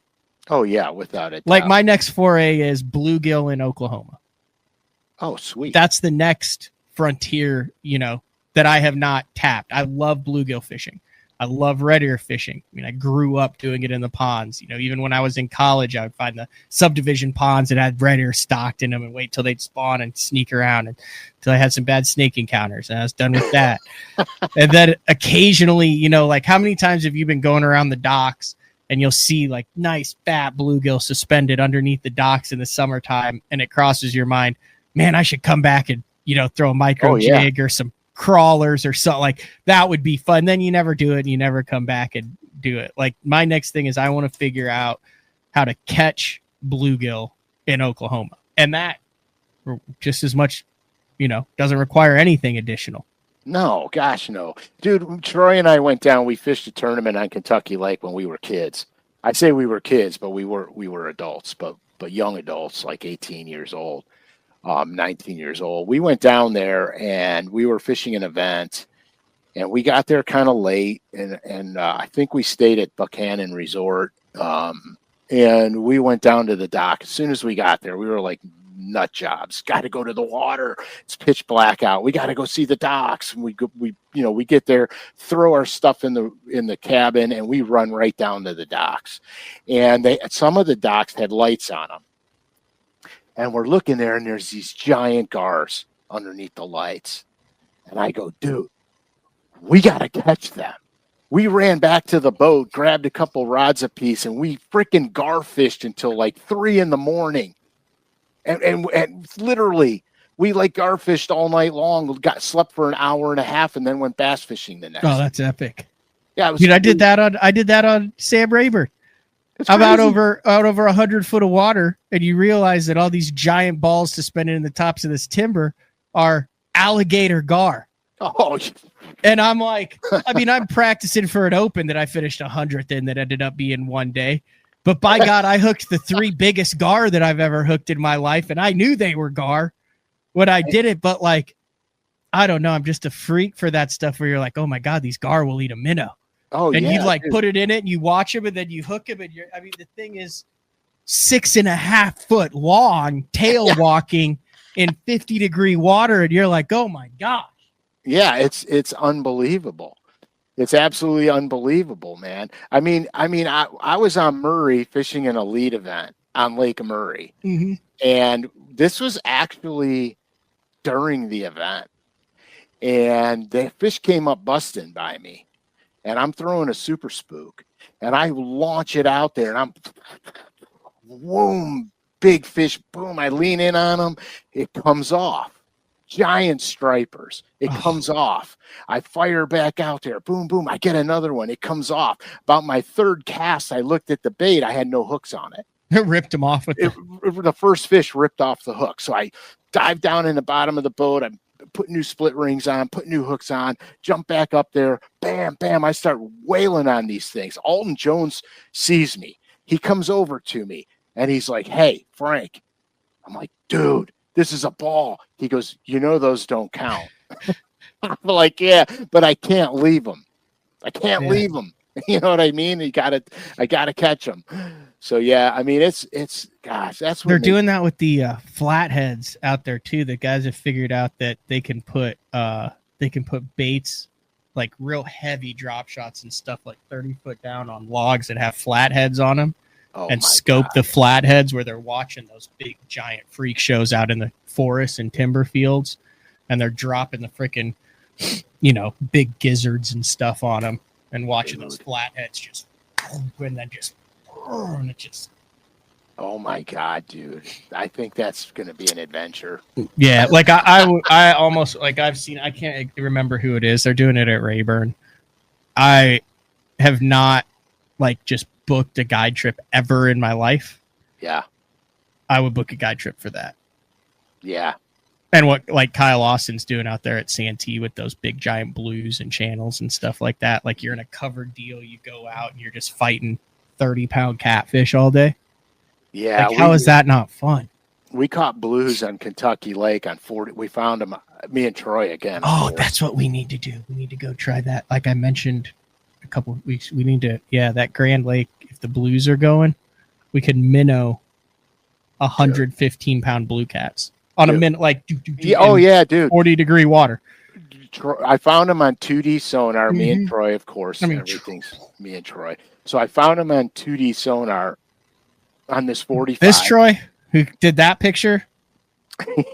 Oh yeah, without it. Like my next foray is bluegill in Oklahoma. Oh, sweet. That's the next frontier, that I have not tapped. I love bluegill fishing. I love red ear fishing. I mean, I grew up doing it in the ponds. Even when I was in college, I would find the subdivision ponds that had red ear stocked in them and wait till they'd spawn and sneak around until I had some bad snake encounters, and I was done with that. And then occasionally, like how many times have you been going around the docks and you'll see like nice fat bluegill suspended underneath the docks in the summertime, and it crosses your mind, man, I should come back and, throw a micro jig or some crawlers or something like that would be fun. Then you never do it and you never come back and do it. Like my next thing is I want to figure out how to catch bluegill in Oklahoma, and that just as much doesn't require anything additional. No, gosh, no. Dude, Troy and I went down, we fished a tournament on Kentucky Lake when we were kids. I say we were kids, but we were adults, but young adults, like 18 years old, 19 years old. We went down there and we were fishing an event, and we got there kind of late, and I think we stayed at Buchanan Resort, and we went down to the dock. As soon as we got there, we were like nut jobs. Got to go to the water. It's pitch black out. We got to go see the docks. And we get there, throw our stuff in the cabin, and we run right down to the docks. And some of the docks had lights on them. And we're looking there, and there's these giant gars underneath the lights. And I go, dude, we got to catch them. We ran back to the boat, grabbed a couple rods apiece, and we freaking gar fished until like 3 a.m. And literally, we like gar fished all night long, slept for an hour and a half, and then went bass fishing the next. Oh, that's epic. Yeah, dude, I did that on Sam Rayburn. I'm out over 100 foot of water, and you realize that all these giant balls suspended in the tops of this timber are alligator gar. Oh, and I'm like, I'm practicing for an open that I finished 100th in that ended up being one day. But by God, I hooked the 3 biggest gar that I've ever hooked in my life, and I knew they were gar when I did it. But like, I don't know, I'm just a freak for that stuff where you're like, oh my God, these gar will eat a minnow. Oh, and yeah, you like dude. put it in it, and you watch them, and then you hook them, and the thing is 6.5 foot long, tail walking in 50-degree water, and you're like, oh my gosh. Yeah, it's unbelievable. It's absolutely unbelievable, man. I was on Murray fishing an elite event on Lake Murray. Mm-hmm. And this was actually during the event. And the fish came up busting by me. And I'm throwing a super spook. And I launch it out there. And I'm, boom, big fish, boom. I lean in on them. It comes off. Giant stripers. It comes off. I fire back out there. Boom, boom. I get another one. It comes off. About my third cast, I looked at the bait. I had no hooks on it. It ripped them off with the first fish ripped off the hook. So I dive down in the bottom of the boat. I put new split rings on, put new hooks on, jump back up there. Bam, bam. I start wailing on these things. Alton Jones sees me. He comes over to me and he's like, hey, Frank. I'm like, dude, this is a ball. He goes, those don't count. I'm like, yeah, but I can't leave them. I can't leave them. You know what I mean? I gotta catch them. So yeah, it's gosh, that's what they're doing that with the flatheads out there too. The guys have figured out that they can put baits, like real heavy drop shots and stuff, like 30 foot down on logs that have flatheads on them. And scope the flatheads where they're watching those big giant freak shows out in the forests and timber fields, and they're dropping the freaking, big gizzards and stuff on them, and watching those flatheads just, and then just, and it just. Oh my God, dude! I think that's going to be an adventure. Yeah, like I almost like I've seen. I can't remember who it is. They're doing it at Rayburn. I have not just booked a guide trip ever in my life. Yeah. I would book a guide trip for that. Yeah. And what Kyle Austin's doing out there at Santee with those big giant blues and channels and stuff like that. Like you're in a covered deal, you go out and you're just fighting 30-pound catfish all day. Yeah. How is that not fun? We caught blues on Kentucky Lake on 40. We found them, me and Troy again. Oh, that's what we need to do. We need to go try that. Like I mentioned a couple of weeks, we need to, that Grand Lake, if the blues are going, we could minnow 115-pound blue cats on a minute, dude, 40-degree water. I found them on 2D sonar. Me and Troy, of course. Everything's me and Troy. So I found them on 2D sonar on this 45. This Troy who did that picture.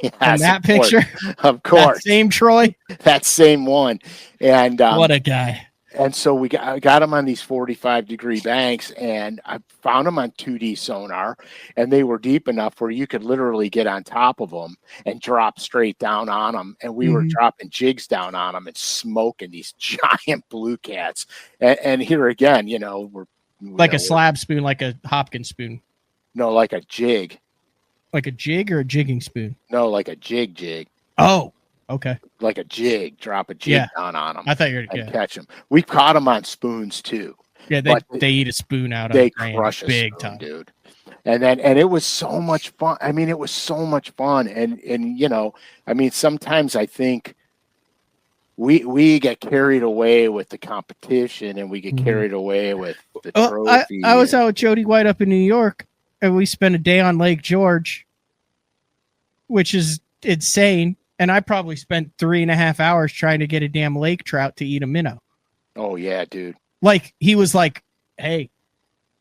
Yes, and that picture, of course, that same Troy, that same one, and what a guy. And so we got them on these 45-degree banks, and I found them on 2D sonar, and they were deep enough where you could literally get on top of them and drop straight down on them. And we were dropping jigs down on them and smoking these giant blue cats. And here again, we're like a slab spoon, like a Hopkins spoon. No, like a jig. Like a jig or a jigging spoon? No, like a jig. Oh, okay. like a jig, drop a jig Yeah. down on them I thought you were, and catch them. We've caught them on spoons too. Yeah, But they eat a spoon out they on grain crush a big spoon, time. dude. And it was so much fun. I mean, it was so much fun. And you know, I mean, sometimes I think we get carried away with the competition and we get carried away with the trophy. I was out with Jody White up in New York, and we spent a day on Lake George, which is insane. And I probably spent 3.5 hours trying to get a damn lake trout to eat a minnow. Oh yeah, dude. Like, he was like, hey,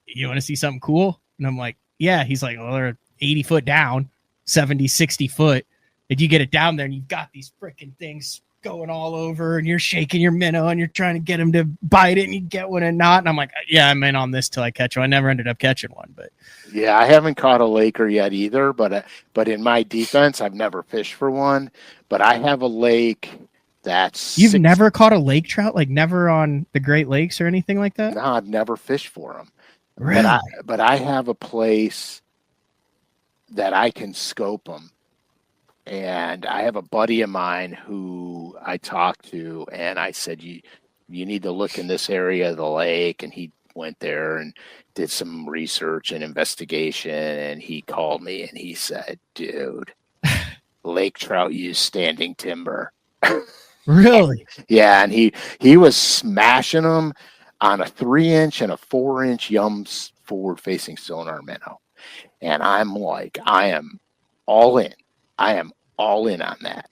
you want to see something cool? And I'm like, yeah. He's like, well, they're 80 foot down, 70, 60 foot. And you get it down there and you've got these freaking things going all over and you're shaking your minnow and you're trying to get him to bite it and you get one and not. And I'm like, yeah, I'm in on this till I catch one. I never ended up catching one, but yeah, I haven't caught a laker yet either. But in my defense, I've never fished for one. But I have a lake that's you've never caught a lake trout, like never on the Great Lakes or anything like that? No, I've never fished for them. Really? But I have a place that I can scope them. And I have a buddy of mine who I talked to, and I said, you need to look in this area of the lake. And he went there and did some research and investigation. And he called me and he said, dude, lake trout use standing timber. Really? Yeah. And he was smashing them on a 3-inch and a 4-inch Yums forward-facing sonar minnow. And I'm like, I am all in. I am all in on that.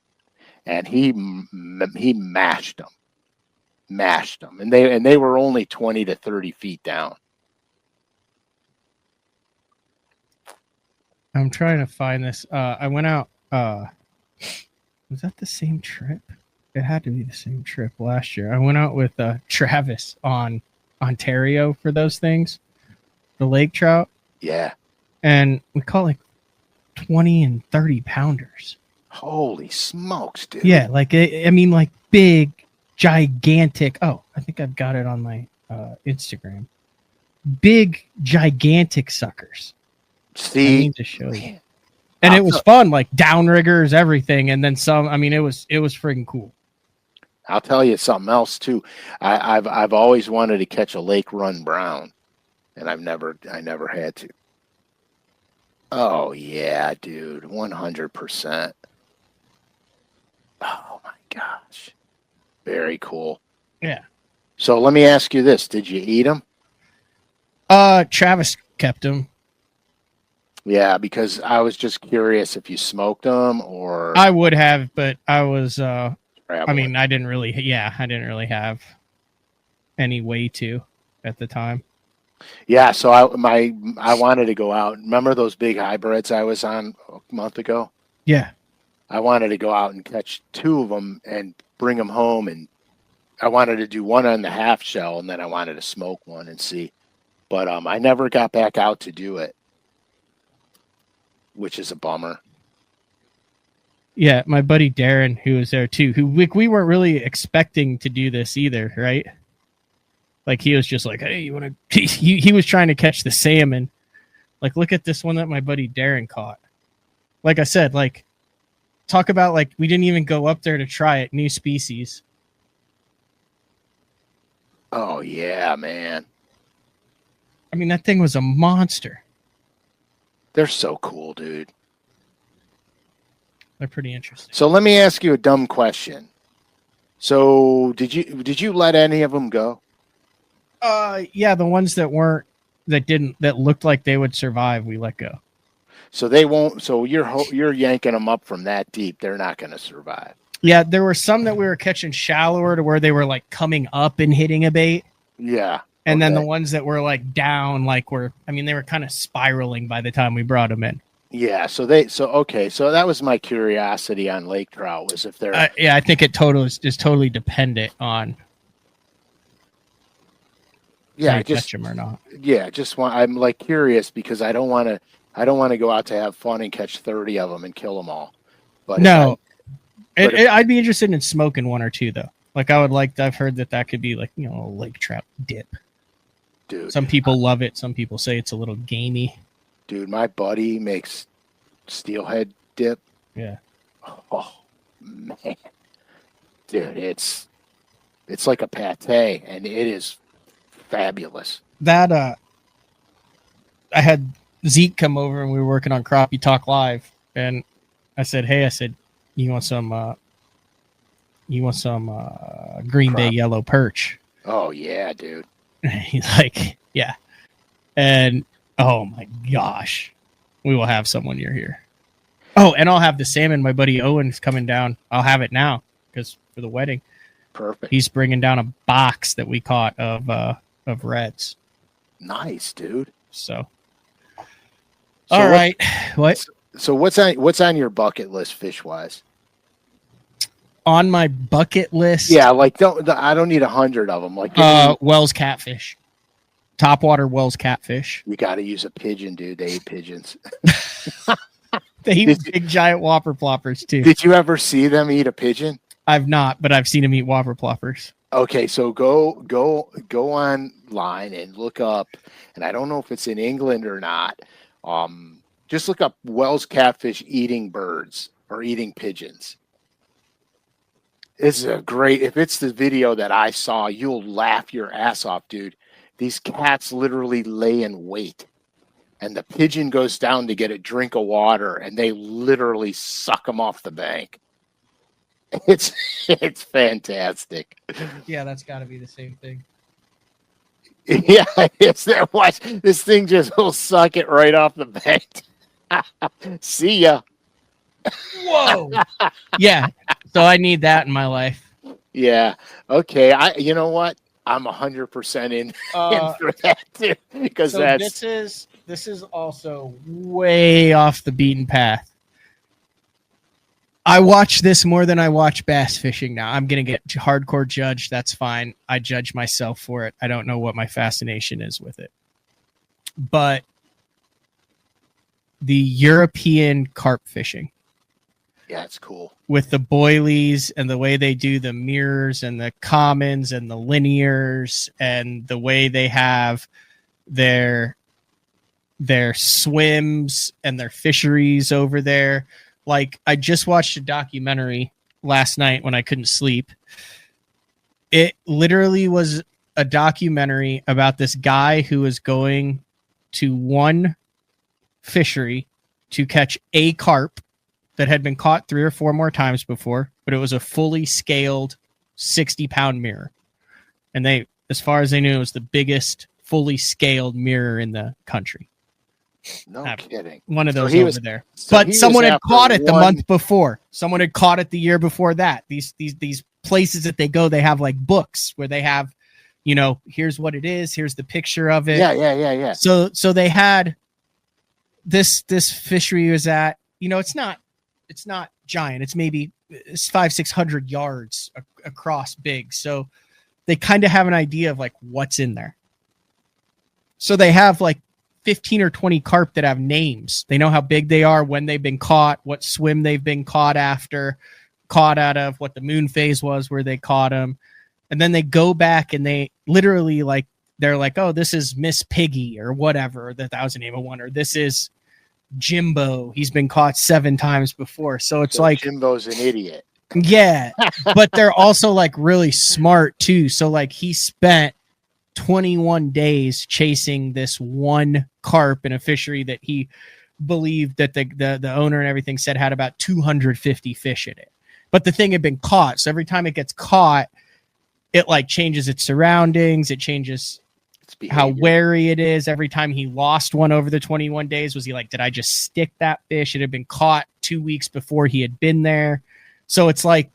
And he mashed them, and they were only 20 to 30 feet down. I'm trying to find this. I went out. Was that the same trip? It had to be the same trip last year. I went out with Travis on Ontario for those things, the lake trout. Yeah. And we caught like 20 and 30 pounders. Holy smokes, dude. Yeah, like, I mean, like big, gigantic. Oh, I think I've got it on my Instagram. Big, gigantic suckers. See? I need to show you. And it was fun, like downriggers, everything. And then some. I mean, it was freaking cool. I'll tell you something else too. I've always wanted to catch a lake run brown, and I never had to. Oh yeah, dude, 100%. Oh my gosh, very cool. Yeah. So let me ask you this: did you eat them? Travis kept them. Yeah, because I was just curious if you smoked them or. I would have, but I was. I mean, Traveling. I didn't really have any way to at the time. Yeah, so I wanted to go out. Remember those big hybrids I was on a month ago? Yeah. I wanted to go out and catch 2 of them and bring them home, and I wanted to do one on the half shell, and then I wanted to smoke one and see. But I never got back out to do it, which is a bummer. Yeah, my buddy Darren, who was there too, who we weren't really expecting to do this either, right? Like, he was just like, hey, you want to... He was trying to catch the salmon. Like, look at this one that my buddy Darren caught. Like I said, like, talk about, like, we didn't even go up there to try it. New species. Oh, yeah, man. I mean, that thing was a monster. They're so cool, dude. They're pretty interesting. So let me ask you a dumb question. So did you let any of them go? Yeah, the ones that looked like they would survive, we let go. So they won't. So you're yanking them up from that deep. They're not going to survive. Yeah, there were some that we were catching shallower to where they were like coming up and hitting a bait. Yeah. And then the ones that were like down, like they were kind of spiraling by the time we brought them in. Yeah. So that was my curiosity on lake trout, was if they're. Yeah, I think it is totally dependent on. Yeah, catch them or not. Yeah, I'm like curious because I don't want to go out to have fun and catch 30 of them and kill them all. But no, I'd be interested in smoking 1 or 2 though. Like, I've heard that could be like, a lake trout dip. Dude, some people love it. Some people say it's a little gamey. Dude, my buddy makes steelhead dip. Yeah. Oh, Man, dude, it's like a pate, and it is fabulous. That I had Zeke come over and we were working on Crappie Talk Live, and I said, "Hey, you want some Green Bay yellow perch?" Oh yeah, dude. He's like, "Yeah," and oh my gosh, we will have some when you're here. Oh, and I'll have the salmon. My buddy Owen's coming down. I'll have it now because for the wedding. Perfect. He's bringing down a box that we caught of reds. Nice, dude. So all right. What? So what's on your bucket list fish wise? On my bucket list? Yeah, like I don't need 100 of them. Like Wells catfish. Topwater Wells catfish. You got to use a pigeon, dude. They eat pigeons. They eat big giant whopper ploppers too. Did you ever see them eat a pigeon? I've not, but I've seen them eat whopper ploppers. Okay, so go online and look up, and I don't know if it's in England or not. Just look up Wells catfish eating birds or eating pigeons. This is a great. If it's the video that I saw, you'll laugh your ass off, dude. These cats literally lay in wait, and the pigeon goes down to get a drink of water, and they literally suck them off the bank. It's fantastic. Yeah, that's got to be the same thing. Yeah, it's that. Watch this thing just will suck it right off the bank. See ya. Whoa. Yeah. So I need that in my life. Yeah. Okay. You know what? I'm 100% in for that too, because so this is also way off the beaten path. I watch this more than I watch bass fishing now. I'm going to get hardcore judged. That's fine. I judge myself for it. I don't know what my fascination is with it. But the European carp fishing. Yeah, it's cool. With the boilies and the way they do the mirrors and the commons and the linears and the way they have their swims and their fisheries over there. Like, I just watched a documentary last night when I couldn't sleep. It literally was a documentary about this guy who was going to one fishery to catch a carp that had been caught 3 or 4 more times before, but it was a fully scaled 60-pound mirror. And they, as far as they knew, it was the biggest fully scaled mirror in the country. No kidding. One of those over there. But someone had caught it the month before. Someone had caught it the year before that. These places that they go, they have like books where they have, you know, here's what it is, here's the picture of it. Yeah. So they had this fishery was at, you know, it's not giant. It's maybe 500-600 yards across big. So they kind of have an idea of like what's in there. So they have like 15 or 20 carp that have names. They know how big they are, when they've been caught, what swim they've been caught out of, what the moon phase was where they caught them. And then they go back and they literally like, they're like, oh, this is Miss Piggy or whatever, that was the name of one, or this is Jimbo. He's been caught 7 times before. So it's like Jimbo's an idiot. Yeah. But they're also like really smart too. So like he spent 21 days chasing this one carp in a fishery that he believed that the owner and everything said had about 250 fish in it. But the thing had been caught. So every time it gets caught, it like changes its surroundings. It changes how wary it is. Every time he lost one over the 21 days, was he like, did I just stick that fish? It had been caught 2 weeks before he had been there. So it's like,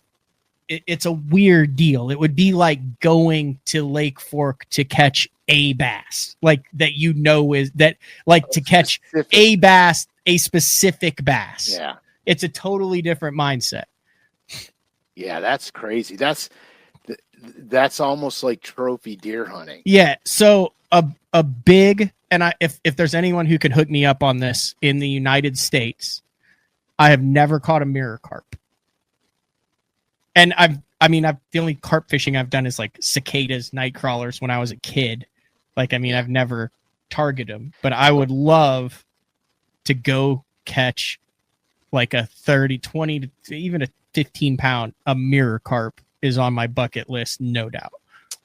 it's a weird deal. It would be like going to Lake Fork to catch a bass, like that, you know, is that like to catch a bass, a specific bass. Yeah. It's a totally different mindset. Yeah, that's crazy. That's almost like trophy deer hunting. Yeah. So a big, and if there's anyone who could hook me up on this in the United States, I have never caught a mirror carp. And the only carp fishing I've done is like cicadas, night crawlers when I was a kid. Like, I mean, I've never targeted them, but I would love to go catch like a 30, 20, even a 15-pound, a mirror carp is on my bucket list, no doubt.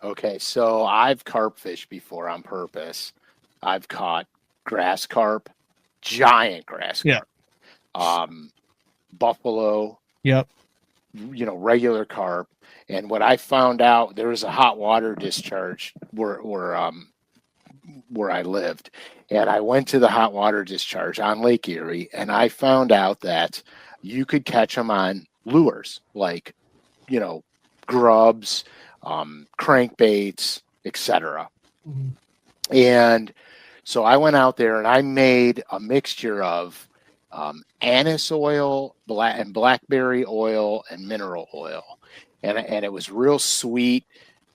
Okay, so I've carp fished before on purpose. I've caught grass carp, giant grass carp, buffalo, regular carp. And what I found out, there was a hot water discharge where I lived, and I went to the hot water discharge on Lake Erie, and I found out that you could catch them on lures like, grubs, crankbaits, etc. Mm-hmm. And so I went out there and I made a mixture of anise oil, blackberry oil, and mineral oil, and it was real sweet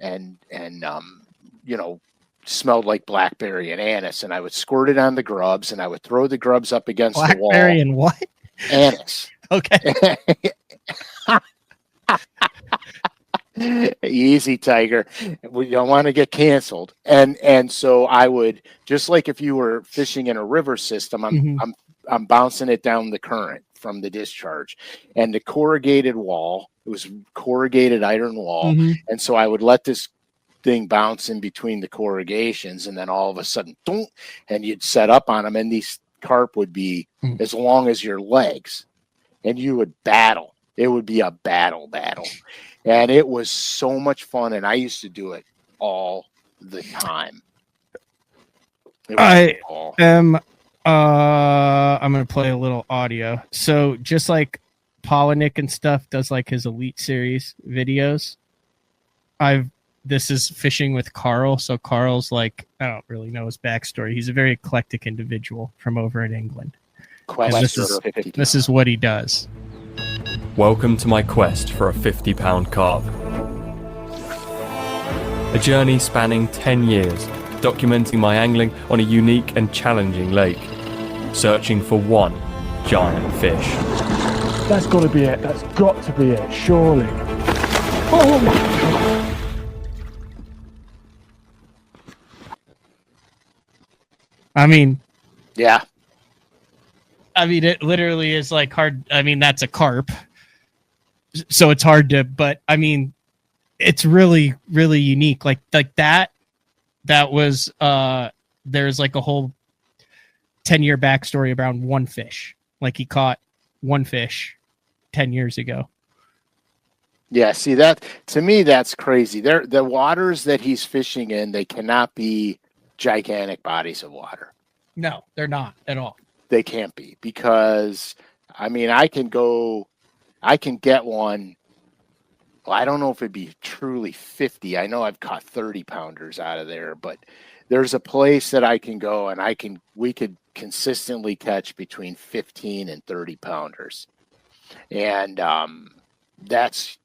and smelled like blackberry and anise. And I would squirt it on the grubs, and I would throw the grubs up against the wall. Blackberry and what? Anise. Okay. Easy, Tiger. We don't want to get canceled. And so I would, just like if you were fishing in a river system, I'm bouncing it down the current from the discharge, and the corrugated wall. It was corrugated iron wall, and so I would let this thing bounce in between the corrugations, and then all of a sudden, boom, and you'd set up on them, and these carp would be as long as your legs, and you would battle. It would be a battle. And it was so much fun, and I used to do it all the time. I'm going to play a little audio. So just like Polinick and stuff does like his Elite Series videos, this is fishing with Carl. So Carl's like, I don't really know his backstory. He's a very eclectic individual from over in England. This is what he does. Welcome to my quest for a 50-pound carp. A journey spanning 10 years, documenting my angling on a unique and challenging lake, searching for one giant fish. That's got to be it. That's got to be it, surely. Oh my God. I mean, yeah. I mean, it literally is like hard. I mean, that's a carp. So it's hard to, but I mean, it's really, really unique. Like that was, there's like a whole 10-year backstory around one fish. Like he caught one fish 10 years ago. Yeah. See that, to me, that's crazy. The waters that he's fishing in, they cannot be gigantic bodies of water. No, they're not at all. They can't be, because I mean, I can get one. Well, I don't know if it'd be truly 50. I know I've caught 30 pounders out of there, but there's a place that I can go and we could consistently catch between 15 and 30 pounders. And that's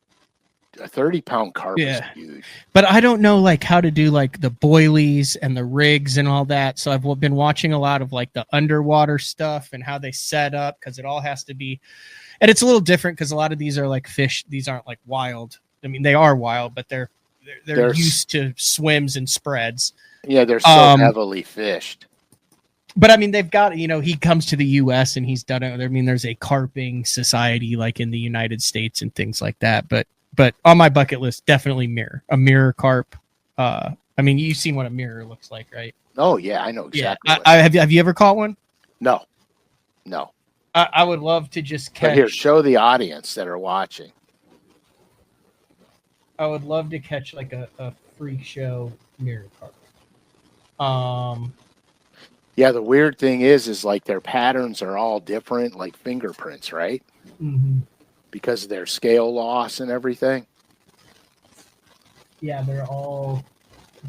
a 30-pound carp is huge. But I don't know like how to do like the boilies and the rigs and all that. So I've been watching a lot of like the underwater stuff and how they set up, because it all has to be. And it's a little different because a lot of these are like fish. These aren't like wild. I mean, they are wild, but they're used to swims and spreads. Yeah, they're so heavily fished. But I mean, they've got, he comes to the U.S. and he's done it. I mean, there's a carping society like in the United States and things like that. But on my bucket list, definitely a mirror carp. I mean, you've seen what a mirror looks like, right? Oh yeah, I know exactly. Yeah. Have you ever caught one? No. I would love to just catch. But here, show the audience that are watching. I would love to catch like a freak show mirror carp. Yeah, the weird thing is like their patterns are all different, like fingerprints, right? Mm-hmm. Because of their scale loss and everything. Yeah, they're all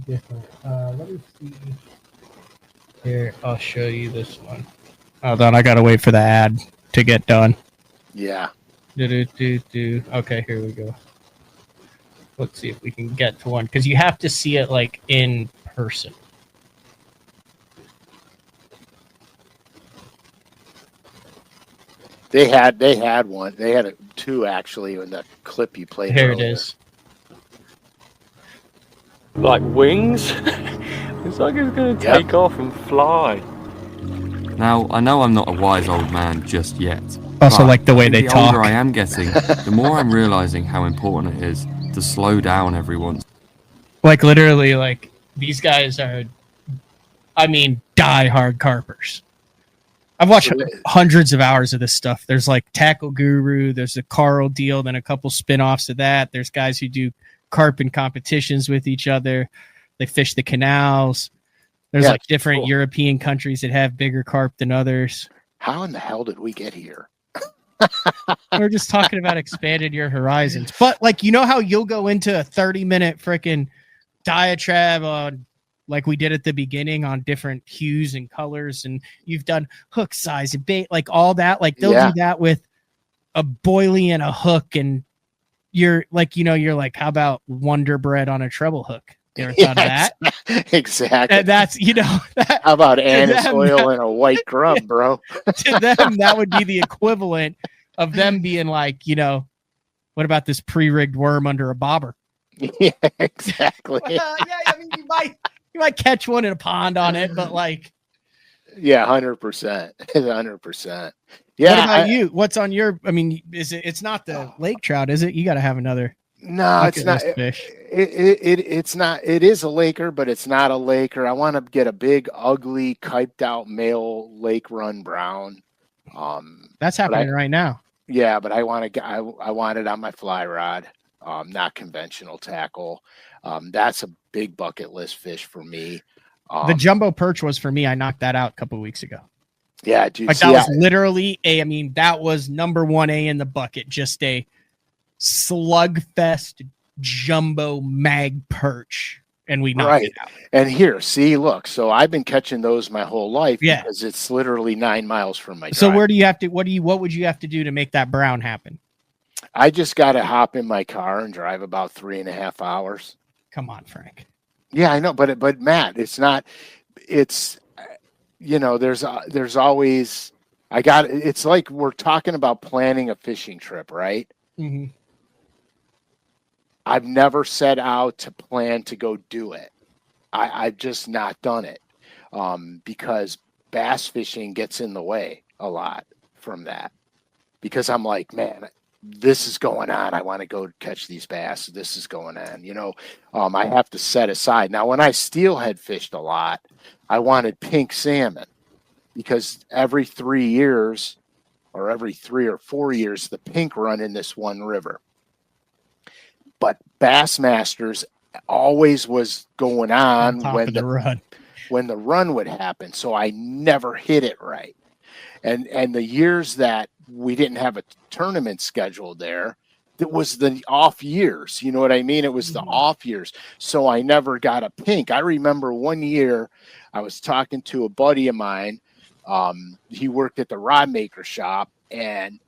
different. Let me see. Here, I'll show you this one. Hold on, I gotta wait for the ad to get done. Yeah. Okay, here we go. Let's see if we can get to one, because you have to see it like in person. They had one. They had two actually in the clip you played. Here earlier. it is. Like wings? It's like it's going to take off and fly. Now, I know I'm not a wise old man just yet, Also, But like the way I think they the talk. older I am getting, the more I'm realizing how important it is to slow down every once. Like literally, like these guys are, I mean, die-hard carpers. I've watched hundreds of hours of this stuff. There's like Tackle Guru, there's a Carl deal, then a couple spin-offs of that. There's guys who do carp in competitions with each other. They fish the canals. There's like different European countries that have bigger carp than others. How in the hell did we get here? We're just talking about expanding your horizons. But like, you know how you'll go into a 30-minute freaking diatribe on, like we did at the beginning, on different hues and colors, and you've done hook size and bait, like all that. Like they'll do that with a boilie and a hook, and you're like, you know, you're like, how about Wonder Bread on a treble hook? You ever thought of that? Exactly. And that's, you know, that, how about anise oil and a white grub, bro? To them, that would be the equivalent of them being like, you know, what about this pre-rigged worm under a bobber? Yeah, exactly. Yeah, I mean, you might catch one in a pond on it, but like, yeah, 100%, 100%. Yeah. What about you? What's on your? I mean, is it? It's not the lake trout, is it? You got to have another. No, it's not. Fish. It's not. It is a laker, but it's not a laker. I want to get a big, ugly, kiped out male lake run brown. That's happening right now. Yeah, but I want to. I want it on my fly rod. Not conventional tackle. That's a big bucket list fish for me. The jumbo perch was for me. I knocked that out a couple of weeks ago. Yeah, dude. Like that was literally I mean, that was number 1A in the bucket. Just a slugfest jumbo mag perch, and we knocked it out. And here, see, look. So I've been catching those my whole life because it's literally 9 miles from my. So where do you have to? What would you have to do to make that brown happen? I just got to hop in my car and drive about 3.5 hours. Come on, Frank. Yeah, I know, but Matt, it's not. It's, you know, there's always. It's like we're talking about planning a fishing trip, right? Mm-hmm. I've never set out to plan to go do it. I've just not done it because bass fishing gets in the way a lot from that. Because I'm like, man, this is going on. I want to go catch these bass. This is going on. You know, I have to set aside. Now, when I steelhead fished a lot, I wanted pink salmon because every 3 years or every 3 or 4 years, the pink run in this one river. But Bassmasters always was going on when the run would happen. So I never hit it right. And the years that we didn't have a tournament scheduled there, it was the off years. You know what I mean? It was the off years. So I never got a pink. I remember one year I was talking to a buddy of mine. He worked at the rod maker shop and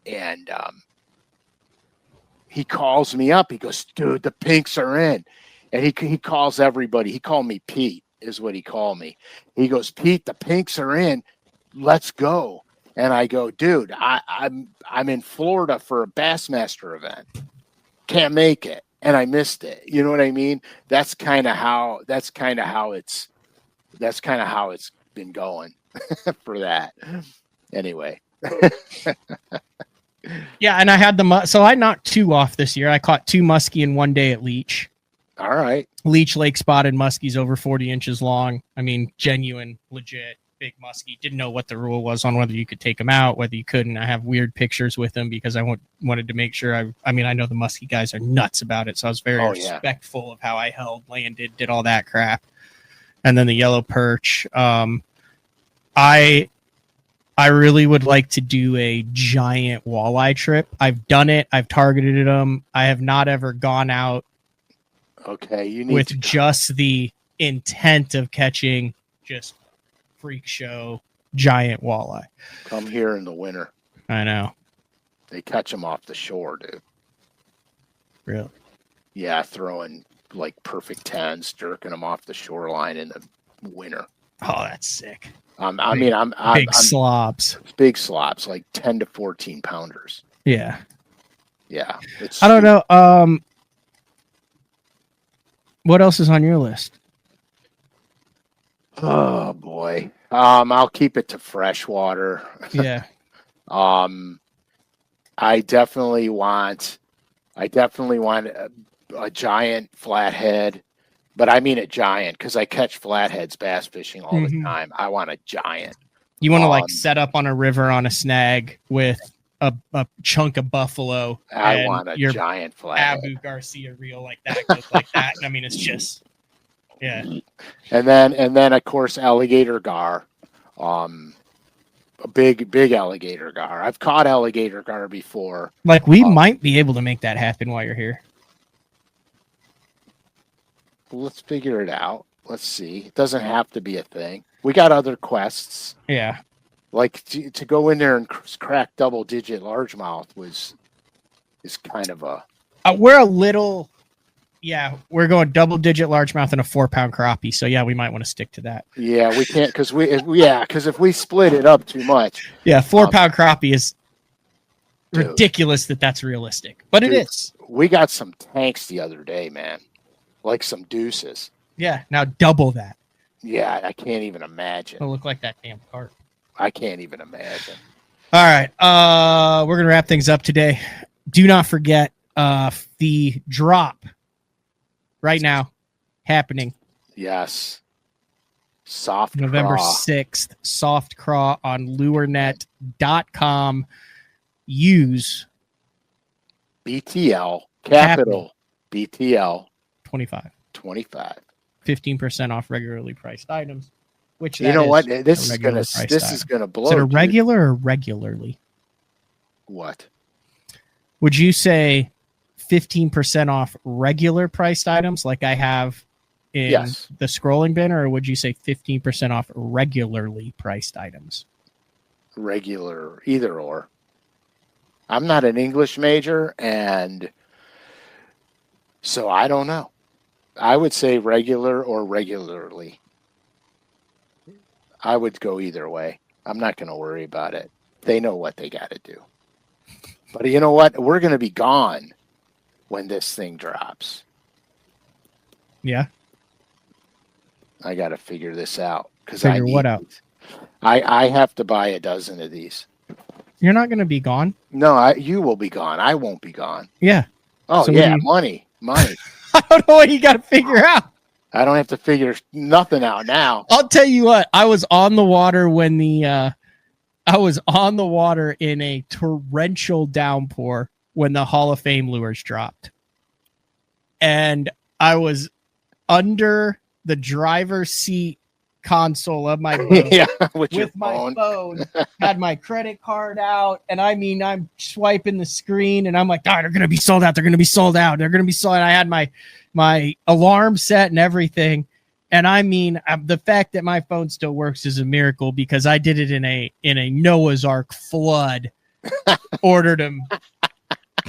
he calls me up. He goes, dude, the pinks are in. And he calls everybody. He called me Pete is what he called me. He goes, Pete, the pinks are in. Let's go. And I go, dude, I'm in Florida for a Bassmaster event. Can't make it. And I missed it. You know what I mean? That's kind of how it's been going for that. Anyway. Yeah, and I had so I knocked 2 off this year. I caught 2 muskie in one day at Leech. All right. Leech Lake spotted muskies over 40 inches long. I mean, genuine, legit, big muskie. Didn't know what the rule was on whether you could take them out, whether you couldn't. I have weird pictures with them because I wanted to make sure. I know the muskie guys are nuts about it, so I was very respectful of how I held, landed, did all that crap. And then the yellow perch. I really would like to do a giant walleye trip. I've done it. I've targeted them. I have not ever gone out with just the intent of catching just freak show giant walleye. Come here in the winter. I know. They catch them off the shore, dude. Really? Yeah, throwing like perfect 10s, jerking them off the shoreline in the winter. Oh, that's sick. I'm big slobs. Big slobs, like 10 to 14 pounders. Yeah. Yeah. I don't know. What else is on your list? Oh boy. I'll keep it to freshwater. Yeah. I definitely want a giant flathead, but I mean a giant because I catch flatheads bass fishing all the time. I want a giant. You want to like set up on a river on a snag with a chunk of buffalo. I want a giant flathead. Abu Garcia reel like that goes like that. And I mean, it's just, yeah. And then of course alligator gar, a big alligator gar. I've caught alligator gar before. Like we might be able to make that happen while you're here. Let's figure it out. Let's see. It doesn't have to be a thing. We got other quests. Yeah. Like to go in there and crack double-digit largemouth is kind of a. We're a little, we're going double-digit largemouth and a 4-pound crappie. So yeah, we might want to stick to that. Yeah, we can't because if we split it up too much. Yeah, 4-pound crappie is ridiculous that's realistic, but it is. We got some tanks the other day, man. Like some deuces. Yeah, now double that. Yeah, I can't even imagine. It'll look like that damn cart. I can't even imagine. All right, we're gonna wrap things up today. Do not forget the drop right now happening. Yes. Soft November craw. 6th, soft craw on lurenet.com. Use BTL, capital BTL 25. 15% off regularly priced items. Which you know what? This is gonna blow. Is it a regular or regularly? What? Would you say 15% off regular priced items like I have in the scrolling bin, or would you say 15% off regularly priced items? Regular, either or. I'm not an English major, and so I don't know. I would say regular or regularly. I would go either way. I'm not going to worry about it. They know what they got to do. But you know what? We're going to be gone when this thing drops. Yeah. I got to figure this out. Figure what out? I have to buy a dozen of these. You're not going to be gone? No, you will be gone. I won't be gone. Yeah. Oh, so yeah, money. I don't know what you got to figure out. I don't have to figure nothing out now. I'll tell you what. I was on the water when I was on the water in a torrential downpour when the Hall of Fame lures dropped. And I was under the driver's seat console of my boat with my phone, had my credit card out, and I mean, I'm swiping the screen, and I'm like, oh, they're going to be sold out. They're going to be sold out. They're going to be sold out. I had my alarm set and everything. And I mean, the fact that my phone still works is a miracle because I did it in a Noah's Ark flood. Ordered them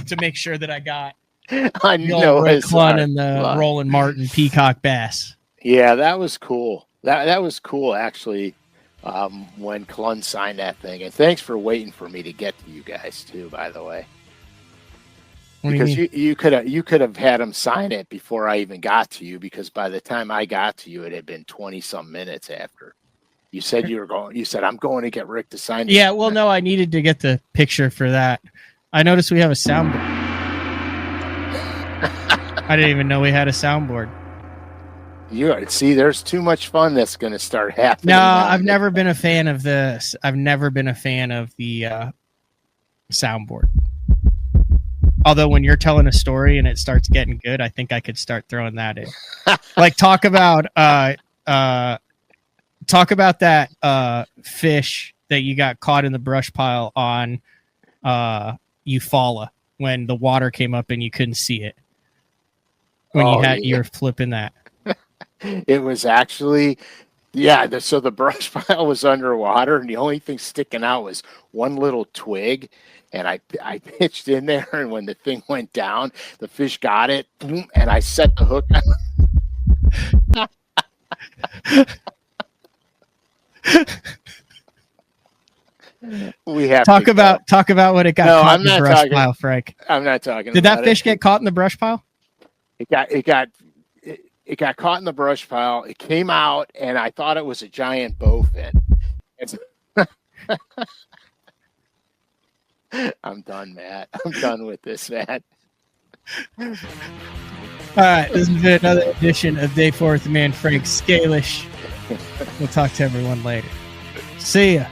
to make sure that I got the Clun and the Roland Martin Peacock Bass. Yeah, that was cool. That was cool, actually, when Clun signed that thing. And thanks for waiting for me to get to you guys, too, by the way. Because you could have had him sign it before I even got to you, because by the time I got to you, it had been 20-some minutes after. You said I'm going to get Rick to sign it. Yeah, well, no, I needed to get the picture for that. I noticed we have a soundboard. I didn't even know we had a soundboard. See, there's too much fun that's going to start happening. No, I've never been a fan of this. I've never been a fan of the soundboard. Although when you're telling a story and it starts getting good, I think I could start throwing that in. Like talk about that fish that you got caught in the brush pile on Eufaula when the water came up and you couldn't see it. When you were flipping that. It was actually, so the brush pile was underwater, and the only thing sticking out was one little twig, and I pitched in there, and when the thing went down, the fish got it, boom, and I set the hook. We have talk about what it got caught in the brush pile, Frank. I'm not talking. Did that fish get caught in the brush pile? It got caught in the brush pile. It came out, and I thought it was a giant bowfin. I'm done, Matt. I'm done with this, Matt. All right, this has been another edition of Day 4 with the man Frank Scalish. We'll talk to everyone later. See ya.